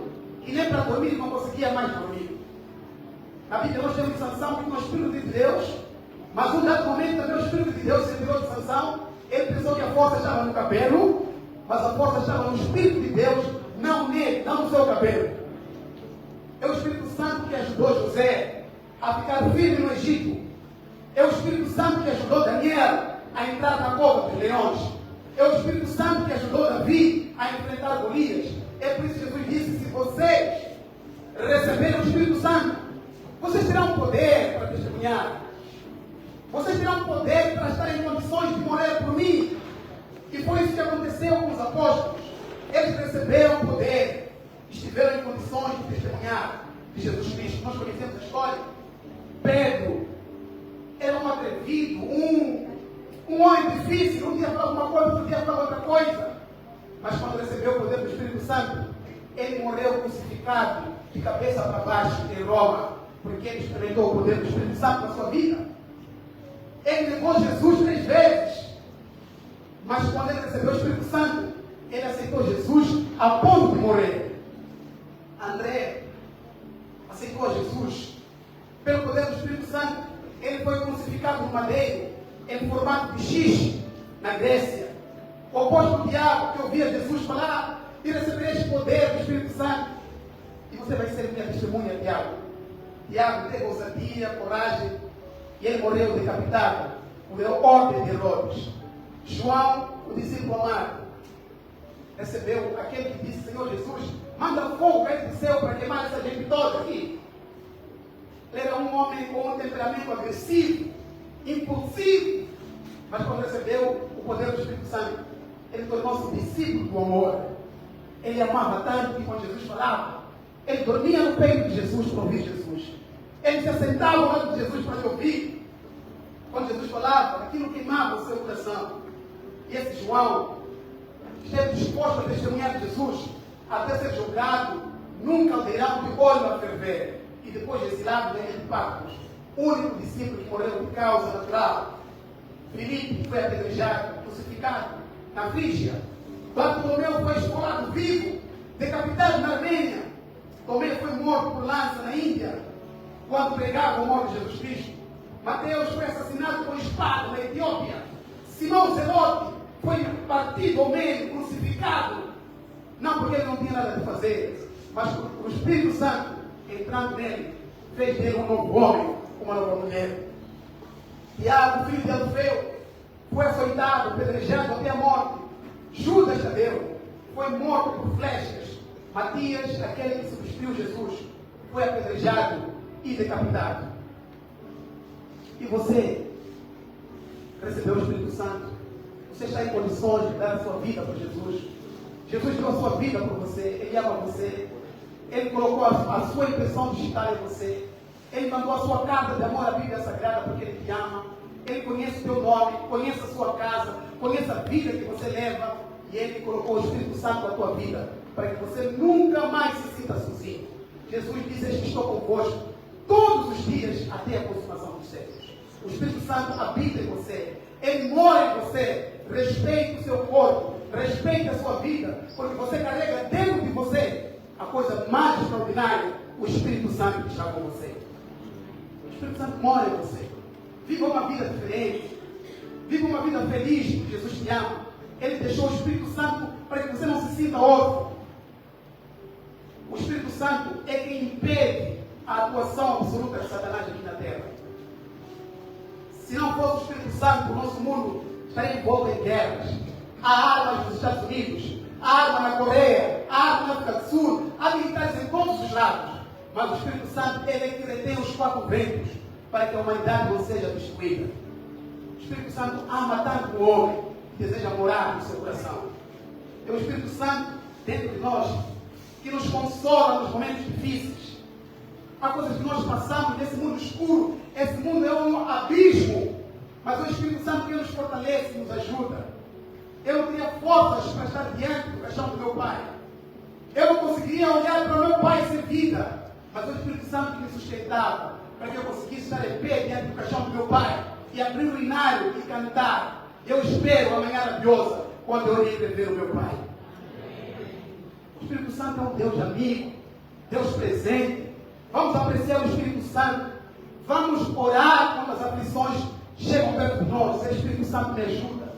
E nem para dormir não conseguia mais dormir. Na Bíblia nós temos Sansão que tinha o Espírito de Deus, mas um dado momento também o Espírito de Deus se retirou de Sansão. Ele pensou que a força estava no cabelo, mas a força estava no Espírito de Deus, não nele, não no seu cabelo. É o Espírito Santo que ajudou José a ficar firme no Egito. É o Espírito Santo que ajudou Daniel a entrar na cova dos leões. É o Espírito Santo que ajudou Davi a enfrentar Golias. É por isso que Jesus disse: se vocês receberem o Espírito Santo, vocês terão poder para testemunhar. Vocês terão poder para estar em condições de morrer por mim. E foi isso que aconteceu com os apóstolos. Eles receberam poder, estiveram em condições de testemunhar de Jesus Cristo. Nós conhecemos a história. Pedro era um atrevido, um homem difícil. Um dia falava uma coisa, outro dia falava outra coisa. Mas quando recebeu o poder do Espírito Santo, ele morreu crucificado de cabeça para baixo em Roma, porque ele experimentou o poder do Espírito Santo na sua vida. Ele negou Jesus 3 vezes. Mas quando ele recebeu o Espírito Santo, ele aceitou Jesus a ponto de morrer. André aceitou Jesus pelo poder do Espírito Santo. Ele foi crucificado no madeiro, em formato de X, na Grécia. O apóstolo Tiago, que ouvia Jesus falar, e recebereis poder do Espírito Santo. E você vai ser minha testemunha, Tiago. Tiago teve ousadia, coragem, e ele morreu decapitado por ordem de Herodes. João, o discípulo amado, recebeu aquele que disse: Senhor Jesus, manda fogo cair do céu para queimar essa gente toda aqui. Ele era um homem com um temperamento agressivo, impulsivo, mas quando recebeu o poder do Espírito Santo, ele tornou-se um discípulo do amor. Ele amava tanto que quando Jesus falava, ele dormia no peito de Jesus para ouvir Jesus. Ele se assentava ao lado de Jesus para lhe ouvir. Quando Jesus falava, aquilo queimava o seu coração. E esse João esteve disposto a testemunhar de Jesus até ser julgado num caldeirão de óleo a ferver. E depois de exilado em Patmos, o único discípulo que morreu de causa natural. Filipe foi apedrejado, crucificado na Frígia. Bartolomeu foi esfolado vivo, decapitado na Armênia. Tomé foi morto por lança na Índia, quando pregava o amor de Jesus Cristo. Mateus foi assassinado com espada na Etiópia. Simão Zelote foi partido ao meio, crucificado. Não porque ele não tinha nada de fazer, mas o Espírito Santo, entrando nele, fez dele um novo homem, uma nova mulher. Tiago, filho de Alfeu, foi açoitado, apedrejado até a morte. Judas Tadeu foi morto por flechas. Matias, aquele que substituiu Jesus, foi apedrejado e decapitado. E você recebeu o Espírito Santo. Você está em condições de dar a sua vida para Jesus. Jesus deu a sua vida por você. Ele ama você. Ele colocou a sua impressão digital em você. Ele mandou a sua carta de amor à Bíblia Sagrada porque Ele te ama. Ele conhece o teu nome, conhece a sua casa, conhece a vida que você leva. E Ele colocou o Espírito Santo na tua vida para que você nunca mais se sinta sozinho. Jesus disse: "Eu estou convosco todos os dias até a consumação dos séculos." O Espírito Santo habita em você. Ele mora em você. Respeite o seu corpo. Respeite a sua vida. Porque você carrega dentro de você a coisa mais extraordinária, o Espírito Santo que está com você. O Espírito Santo mora em você. Viva uma vida diferente. Viva uma vida feliz, porque Jesus te ama. Ele deixou o Espírito Santo para que você não se sinta órfão. O Espírito Santo é quem impede a atuação absoluta de Satanás aqui na Terra. Se não fosse o Espírito Santo, o nosso mundo estaria envolto em guerras. Há armas nos Estados Unidos, há arma na Coreia, há arma na África do Sul, há militares em todos os lados. Mas o Espírito Santo, ele é que detém os quatro ventos para que a humanidade não seja destruída. O Espírito Santo ama tanto o homem que deseja morar no seu coração. É o Espírito Santo dentro de nós que nos consola nos momentos difíceis. Há coisas que nós passamos nesse mundo escuro. Esse mundo é um abismo. Mas o Espírito Santo que nos fortalece, nos ajuda. Eu não tinha forças para estar diante do caixão do meu pai. Eu não conseguia olhar para o meu pai sem vida. Mas o Espírito Santo que me sustentava para que eu conseguisse estar em pé diante do caixão do meu pai e abrir o inário e cantar. Eu espero a manhã radiosa quando eu irei ver o meu pai. O Espírito Santo é um Deus amigo, Deus presente. Vamos apreciar o Espírito Santo. Vamos orar quando as aflições chegam perto de nós. O Espírito Santo me ajuda.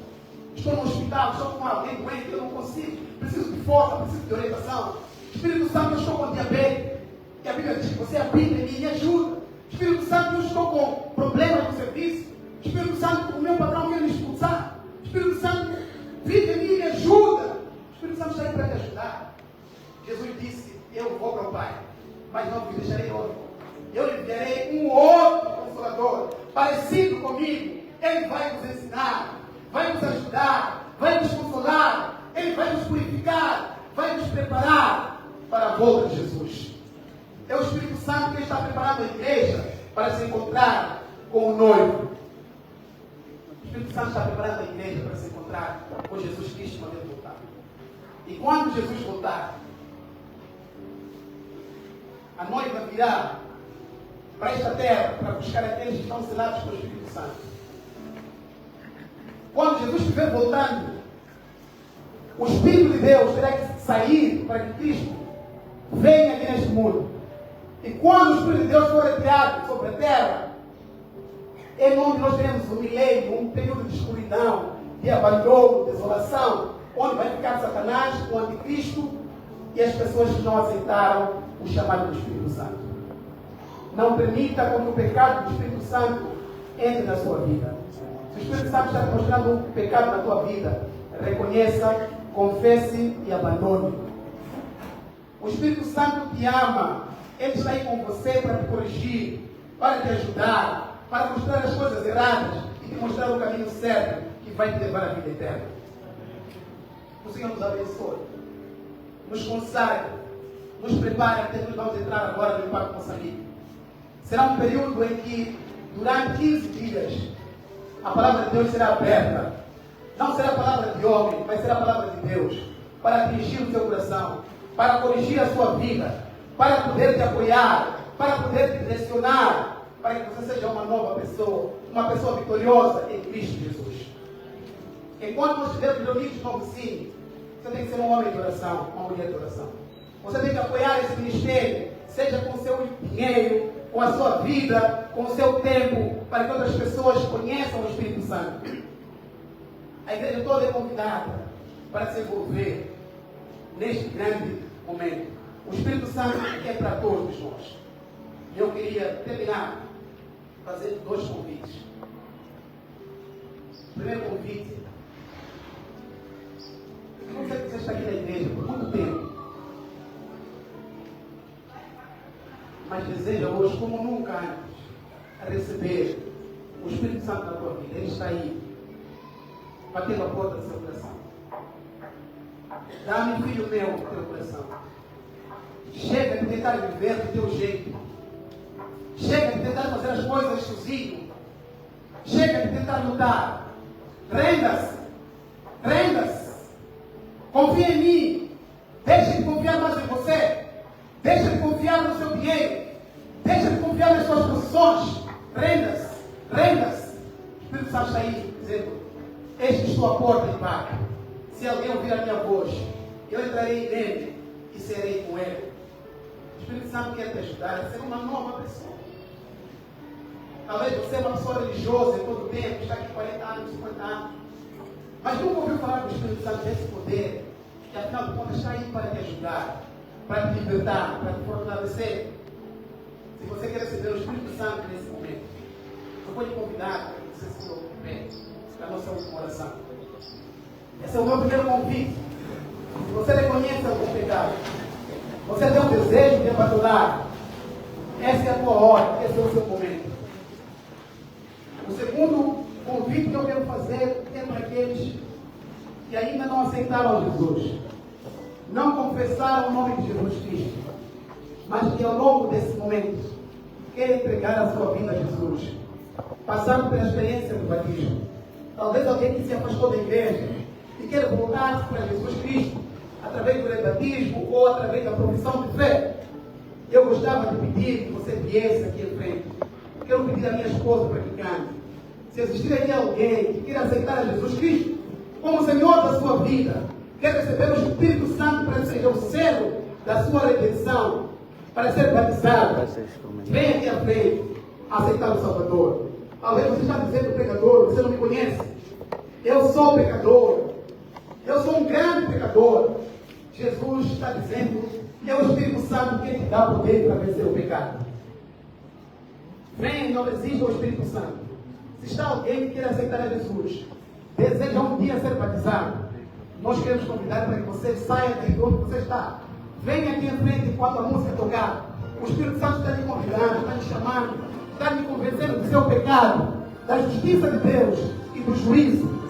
Estou no hospital, estou com alguém doente, eu não consigo. Preciso de força, preciso de orientação. Espírito Santo, eu estou com diabetes. E a Bíblia diz que você habita em mim e me ajuda. Espírito Santo, eu estou com problemas no serviço. Espírito Santo, o meu patrão quer me expulsar. Espírito Santo, vive em mim e me ajuda. O Espírito Santo está aí para te ajudar. Jesus disse: "Eu vou para o Pai, mas não vos deixarei órfãos. Eu lhe enviarei um outro Consolador, parecido comigo. Ele vai nos ensinar, vai nos ajudar, vai nos consolar. Ele vai nos purificar, vai nos preparar para a volta de Jesus." É o Espírito Santo que está preparando a igreja para se encontrar com o noivo. O Espírito Santo está preparando a igreja para se encontrar com Jesus Cristo quando Ele voltar. E quando Jesus voltar, a noiva virá para esta terra para buscar aqueles que estão selados pelo Espírito Santo. Quando Jesus estiver voltando, o Espírito de Deus terá que sair para que Cristo venha aqui neste mundo. E quando o Espírito de Deus for retirado sobre a terra, é onde nós teremos um milênio, um período de escuridão, de abandono, desolação. onde vai ficar Satanás, o anticristo e as pessoas que não aceitaram o chamado do Espírito Santo. Não permita que o pecado do Espírito Santo entre na sua vida. Se o Espírito Santo está demonstrando um pecado na tua vida, reconheça, confesse e abandone. O Espírito Santo te ama. Ele está aí com você para te corrigir, para te ajudar, para mostrar as coisas erradas e te mostrar o caminho certo que vai te levar à vida eterna. O Senhor nos abençoe, nos consagre, nos prepare, até nós vamos entrar agora no Impacto Moçambique. Será um período em que, durante 15 dias, a palavra de Deus será aberta. Não será a palavra de homem, mas será a palavra de Deus, para atingir o seu coração, para corrigir a sua vida, para poder te apoiar, para poder te direcionar, para que você seja uma nova pessoa, uma pessoa vitoriosa em Cristo Jesus. Enquanto nós estivermos reunidos no vizinho, você tem que ser um homem de oração, uma mulher de oração. Você tem que apoiar esse ministério, seja com o seu dinheiro, com a sua vida, com o seu tempo, para que outras pessoas conheçam o Espírito Santo. A igreja toda é convidada para se envolver neste grande momento. O Espírito Santo é para todos nós. E eu queria terminar fazendo 2 convites. O primeiro convite: eu não sei que você está aqui na igreja por muito tempo, mas deseja hoje, como nunca antes, receber o Espírito Santo na tua vida. Ele está aí, batendo a porta do seu coração. Dá-me, filho meu, o teu coração. Chega de tentar viver do teu jeito. Chega de tentar fazer as coisas sozinho. Chega de tentar lutar. Renda-se. Renda-se. Confia em mim. Deixa de confiar mais em você. Deixa de confiar no seu dinheiro. Deixa de confiar nas suas posições. Renda-se. Renda-se. O Espírito Santo está aí dizendo: eis estou à porta e bato. Se alguém ouvir a minha voz, eu entrarei nele e serei com ele. O Espírito Santo quer te ajudar a ser uma nova pessoa. Talvez você é uma pessoa religiosa em todo o tempo, está aqui 40 anos, 50 anos, mas nunca ouviu falar do Espírito Santo, desse poder, que afinal de contas está aí para te ajudar, para te libertar, para te fortalecer. Se você quer receber o Espírito Santo nesse momento, eu vou te convidar para que você se ocupe da nossa última oração. Esse é o meu primeiro convite. Se você reconhece algum pecado, você tem um desejo de abandonar, essa é a tua hora, esse é o seu momento. O segundo convite que eu quero fazer é para aqueles que ainda não aceitaram Jesus, não confessaram o nome de Jesus Cristo, mas que ao longo desse momento querem entregar a sua vida a Jesus, passaram pela experiência do batismo. Talvez alguém que se afastou da igreja e queira voltar para Jesus Cristo através do batismo ou através da profissão de fé. Eu gostava de pedir que você viesse aqui à frente. Quero pedir à minha esposa para que cante. Se existir aqui alguém que queira aceitar a Jesus Cristo como Senhor da sua vida, quer receber o Espírito Santo para ser o selo da sua redenção, para ser batizado, vem aqui à frente aceitar o Salvador. Talvez você está dizendo pecador, você não me conhece. Eu sou pecador. Eu sou um grande pecador. Jesus está dizendo que é o Espírito Santo que te dá poder para vencer o pecado. Venha e não resista ao Espírito Santo. Se está alguém que quer aceitar a Jesus, deseja um dia ser batizado, nós queremos convidar para que você saia de onde você está. Venha aqui em frente enquanto a música tocar. O Espírito Santo está lhe convidando, está lhe chamando, está lhe convencendo do seu pecado, da justiça de Deus e do juízo.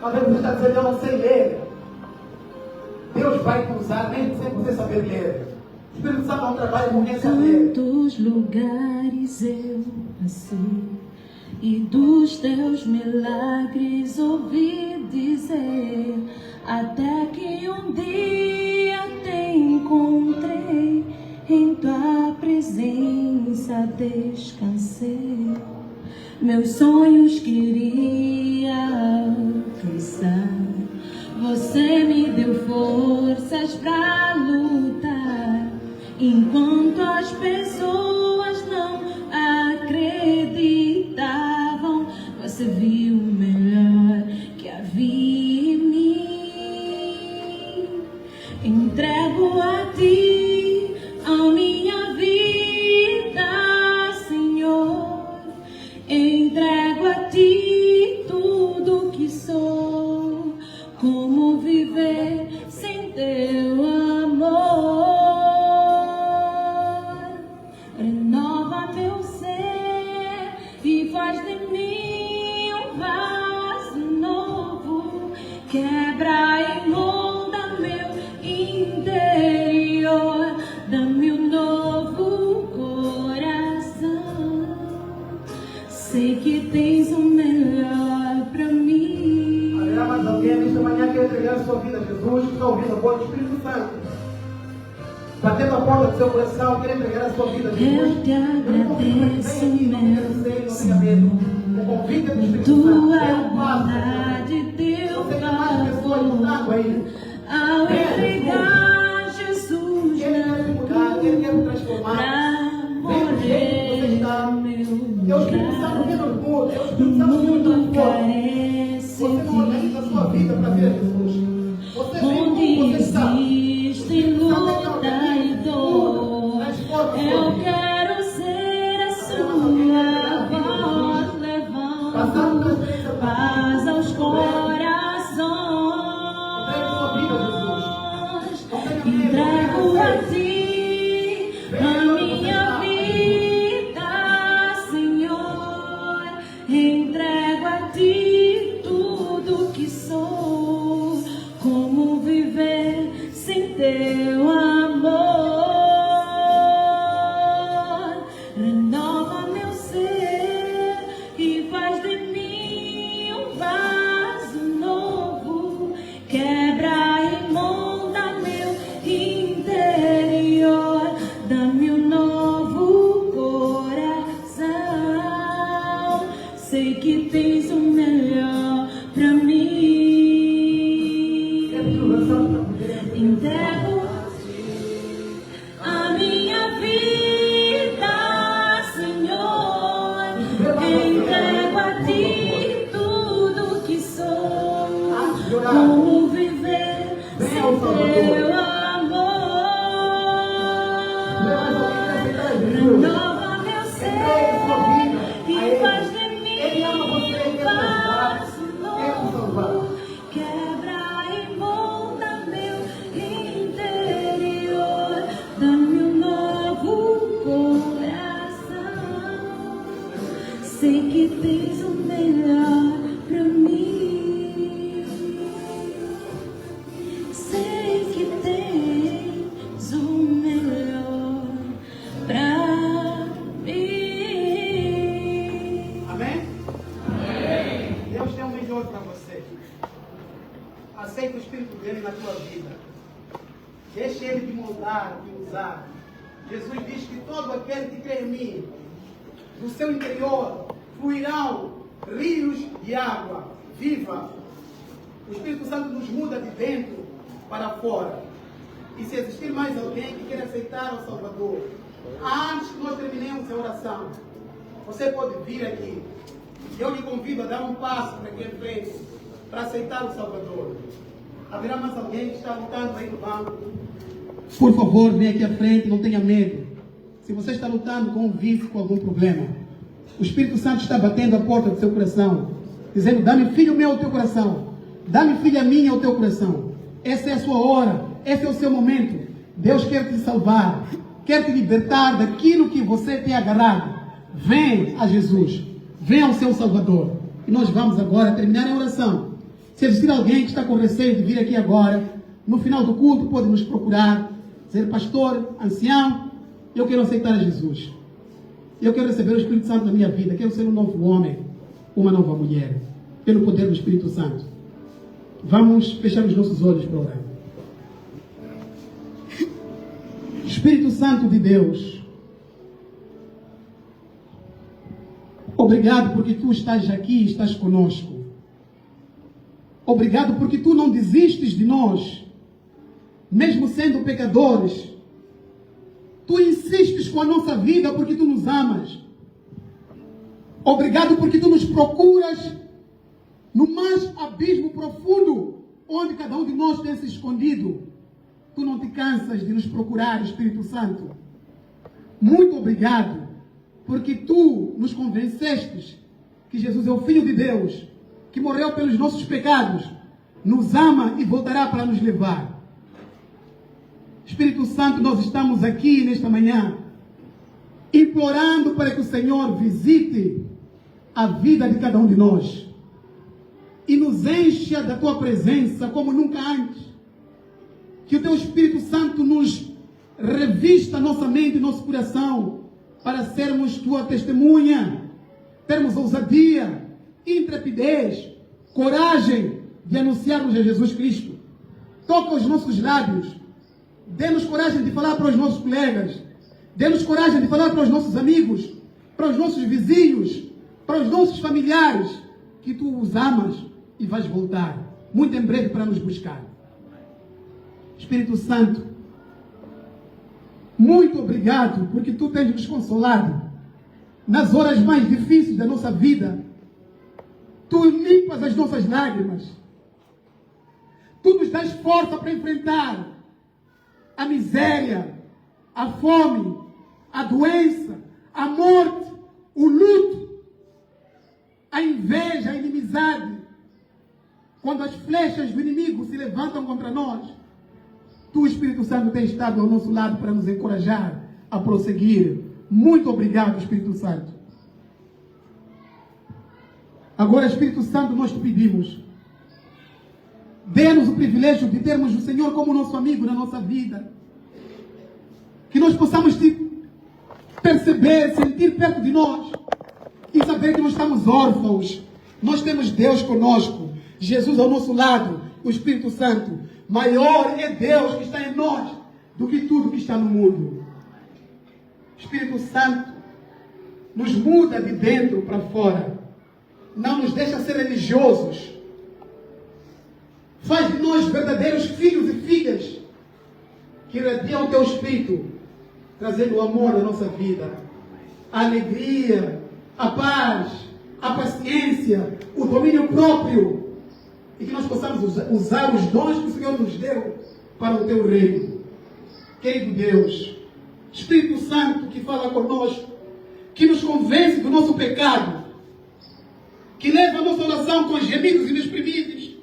Talvez você está dizendo: eu não sei ler. Deus vai te usar, nem sem você saber ler. O Espírito Santo não trabalha com quem sabe ler. Tantos lugares eu passei e dos teus milagres ouvi dizer, até que um dia te encontrei, em tua presença descansei. Meus sonhos queria alcançar, você me deu forças pra lutar, enquanto as pessoas não acreditavam, você viu o melhor que havia sei que tens o melhor pra mim. Haverá mais alguém nesta manhã que quer entregar a sua vida a Jesus, que está ouvindo a voz do Espírito Santo. Batendo a porta do seu coração, quer entregar a sua vida a Jesus. Eu te agradeço, meu Senhor. O convite do Espírito Santo. tua bondade, teu Você tem mais pessoas lutando favor. aí. Ao entregar Jesus Ele quer mudar, Ele quer transformar. pra morrer no É o meu Espírito Santo vindo lugar. no mundo. É o O Espírito Santo vindo mundo no corpo. carece Você não organiza a sua vida para ver a Jesus. Você vem como onde você está. existe luta e dor. Eu quero ser a sua voz, levando paz aos corações. Entrego a ti a minha vida, Senhor. Entrego a ti tudo que sou. Como viver sem teu amor? Renova meu ser e faz de mim um vaso novo. Quebra e molda meu interior. Dá-me um novo coração. Sei que tens o melhor pra mim. Entrego a minha vida, Senhor. Entrego a ti tudo que sou. Como viver sem teu amor? Renova meu ser e faz de mim um vaso novo. Quebra e molda meu interior. Dá-me um novo coração. Sei que tens o melhor pra mim. Sei que tens o melhor pra mim. Amém? Amém. Deus tem o melhor para você. Aceita o Espírito dele na tua vida. Deixe ele te moldar, te usar. Jesus diz que todo aquele que crê em mim, do seu interior fluirão rios de água viva. O Espírito Santo nos muda de dentro para fora. E se existir mais alguém que queira aceitar o Salvador, antes que nós terminemos a oração, você pode vir aqui. Eu lhe convido a dar um passo para aqui em frente, para aceitar o Salvador. Haverá mais alguém que está lutando aí no banco? Por favor, venha aqui à frente, não tenha medo. Se você está lutando com um vício, com algum problema, o Espírito Santo está batendo a porta do seu coração, dizendo: dá-me, filho meu, ao teu coração. Dá-me, filha minha, ao teu coração. Essa é a sua hora, esse é o seu momento. Deus quer te salvar, quer te libertar daquilo que você tem agarrado. Vem a Jesus, vem ao seu Salvador. E nós vamos agora terminar a oração. Se existir alguém que está com receio de vir aqui agora, no final do culto pode nos procurar, dizer: pastor, ancião, eu quero aceitar a Jesus. Eu quero receber o Espírito Santo na minha vida. Quero ser um novo homem, uma nova mulher, pelo poder do Espírito Santo. Vamos fechar os nossos olhos para orar. Espírito Santo de Deus, obrigado porque tu estás aqui, estás conosco. Obrigado porque tu não desistes de nós, mesmo sendo pecadores. Tu insistes com a nossa vida porque tu nos amas. Obrigado porque tu nos procuras no mais abismo profundo, onde cada um de nós tem se escondido. Tu não te cansas de nos procurar, Espírito Santo. Muito obrigado, porque tu nos convenceste que Jesus é o Filho de Deus, que morreu pelos nossos pecados, nos ama e voltará para nos levar. Espírito Santo, nós estamos aqui nesta manhã, implorando para que o Senhor visite a vida de cada um de nós e nos encha da tua presença como nunca antes. Que o teu Espírito Santo nos revista nossa mente e nosso coração para sermos tua testemunha termos ousadia, intrepidez, coragem de anunciarmos a Jesus Cristo. Toca os nossos lábios. Dê-nos coragem de falar para os nossos colegas. Dê-nos coragem de falar para os nossos amigos, para os nossos vizinhos, para os nossos familiares, que tu os amas e vais voltar muito em breve para nos buscar. Espírito Santo, muito obrigado porque tu tens nos consolado nas horas mais difíceis da nossa vida. Tu limpas as nossas lágrimas. Tu nos dás força para enfrentar a miséria, a fome, a doença, a morte, o luto, a inveja, a inimizade. Quando as flechas do inimigo se levantam contra nós, tu, Espírito Santo, tens estado ao nosso lado para nos encorajar a prosseguir. Muito obrigado, Espírito Santo. Agora, Espírito Santo, nós te pedimos, dê-nos o privilégio de termos o Senhor como nosso amigo na nossa vida. Que nós possamos te perceber, sentir perto de nós e saber que nós estamos órfãos. Nós temos Deus conosco, Jesus ao nosso lado, o Espírito Santo. Maior é Deus que está em nós do que tudo que está no mundo. Espírito Santo, nos muda de dentro para fora. Não nos deixa ser religiosos. Faz de nós verdadeiros filhos e filhas que irradiam o teu Espírito, trazendo o amor à nossa vida, a alegria, a paz, a paciência, o domínio próprio, e que nós possamos usar os dons que o Senhor nos deu para o teu reino. Querido Deus, Espírito Santo que fala conosco, que nos convence do nosso pecado, que leva a nossa oração com gemidos inexprimíveis,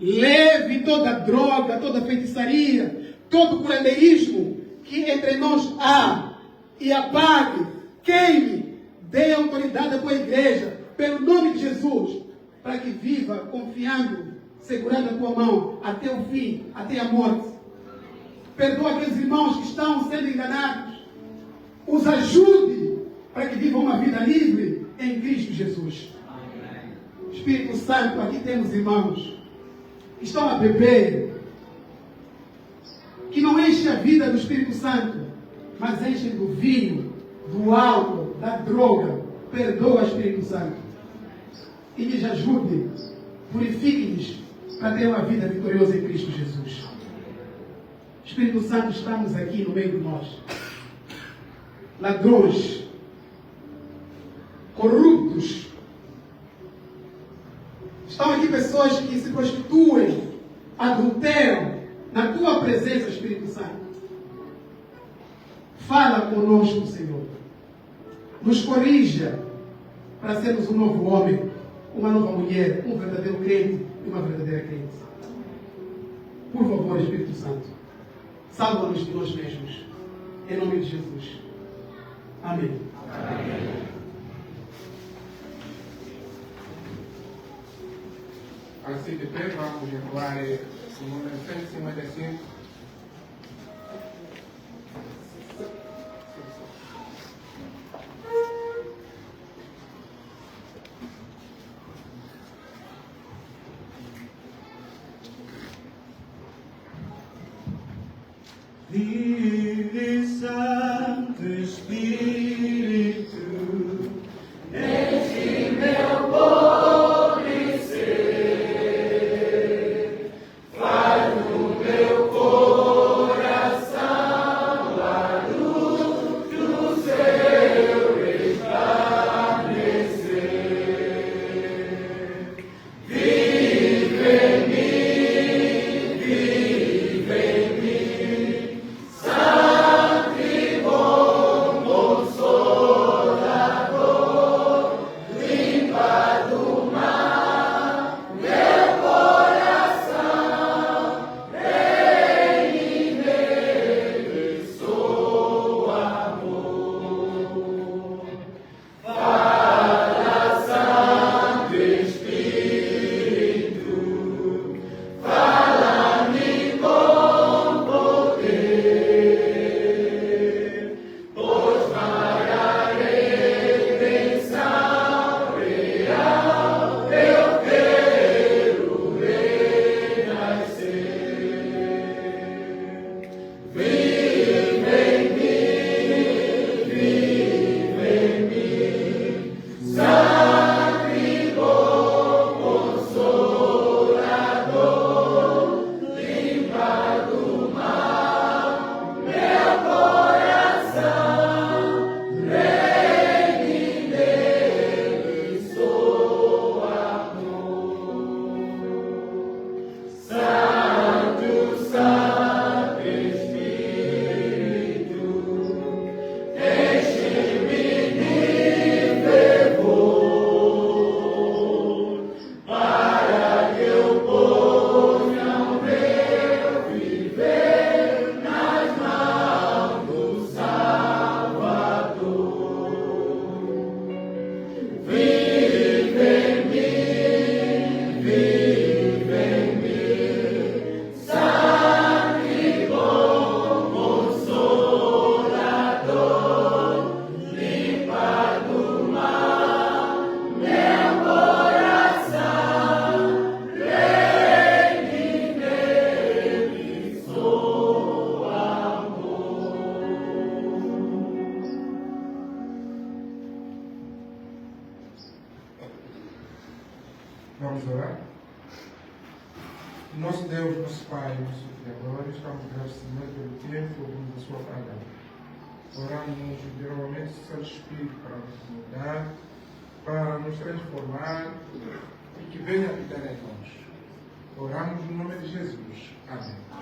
leve toda droga, toda feitiçaria, todo curandeirismo que entre nós há, e apague, queime, dê autoridade à tua igreja, pelo nome de Jesus, para que viva confiando, segurando a tua mão até o fim, até a morte. Perdoa aqueles irmãos que estão sendo enganados. Os ajude para que vivam uma vida livre em Cristo Jesus. Espírito Santo, aqui temos irmãos que estão a beber, que não enchem a vida do Espírito Santo, mas enchem do vinho, do álcool, da droga. Perdoa, Espírito Santo, e lhes ajude, purifique-lhes para ter uma vida vitoriosa em Cristo Jesus. Espírito Santo, estamos aqui no meio de nós, ladrões, corruptos. Estão aqui pessoas que se prostituem, adulteram na tua presença, Espírito Santo. Fala conosco, Senhor. Nos corrija para sermos um novo homem, uma nova mulher, um verdadeiro crente e uma verdadeira crente. Por favor, Espírito Santo, salva-nos de nós mesmos. Em nome de Jesus. Amém. Amém. Assim de pé, vamos entoar o número 155. Vive Santo Espírito, enche meu pobre ser, faz no meu coração a luz do seu estabelecer. Vive em mim, vive em mim, Santo e bom Consolador. Vamos orar? Nosso Deus, nosso Pai, nosso Criador, estamos agradecidos pelo tempo ouvimos a sua palavra. Oramos geralmente o Santo Espírito para nos mudar, para nos transformar e que venha habitar em nós. Oramos no nome de Jesus. Amém.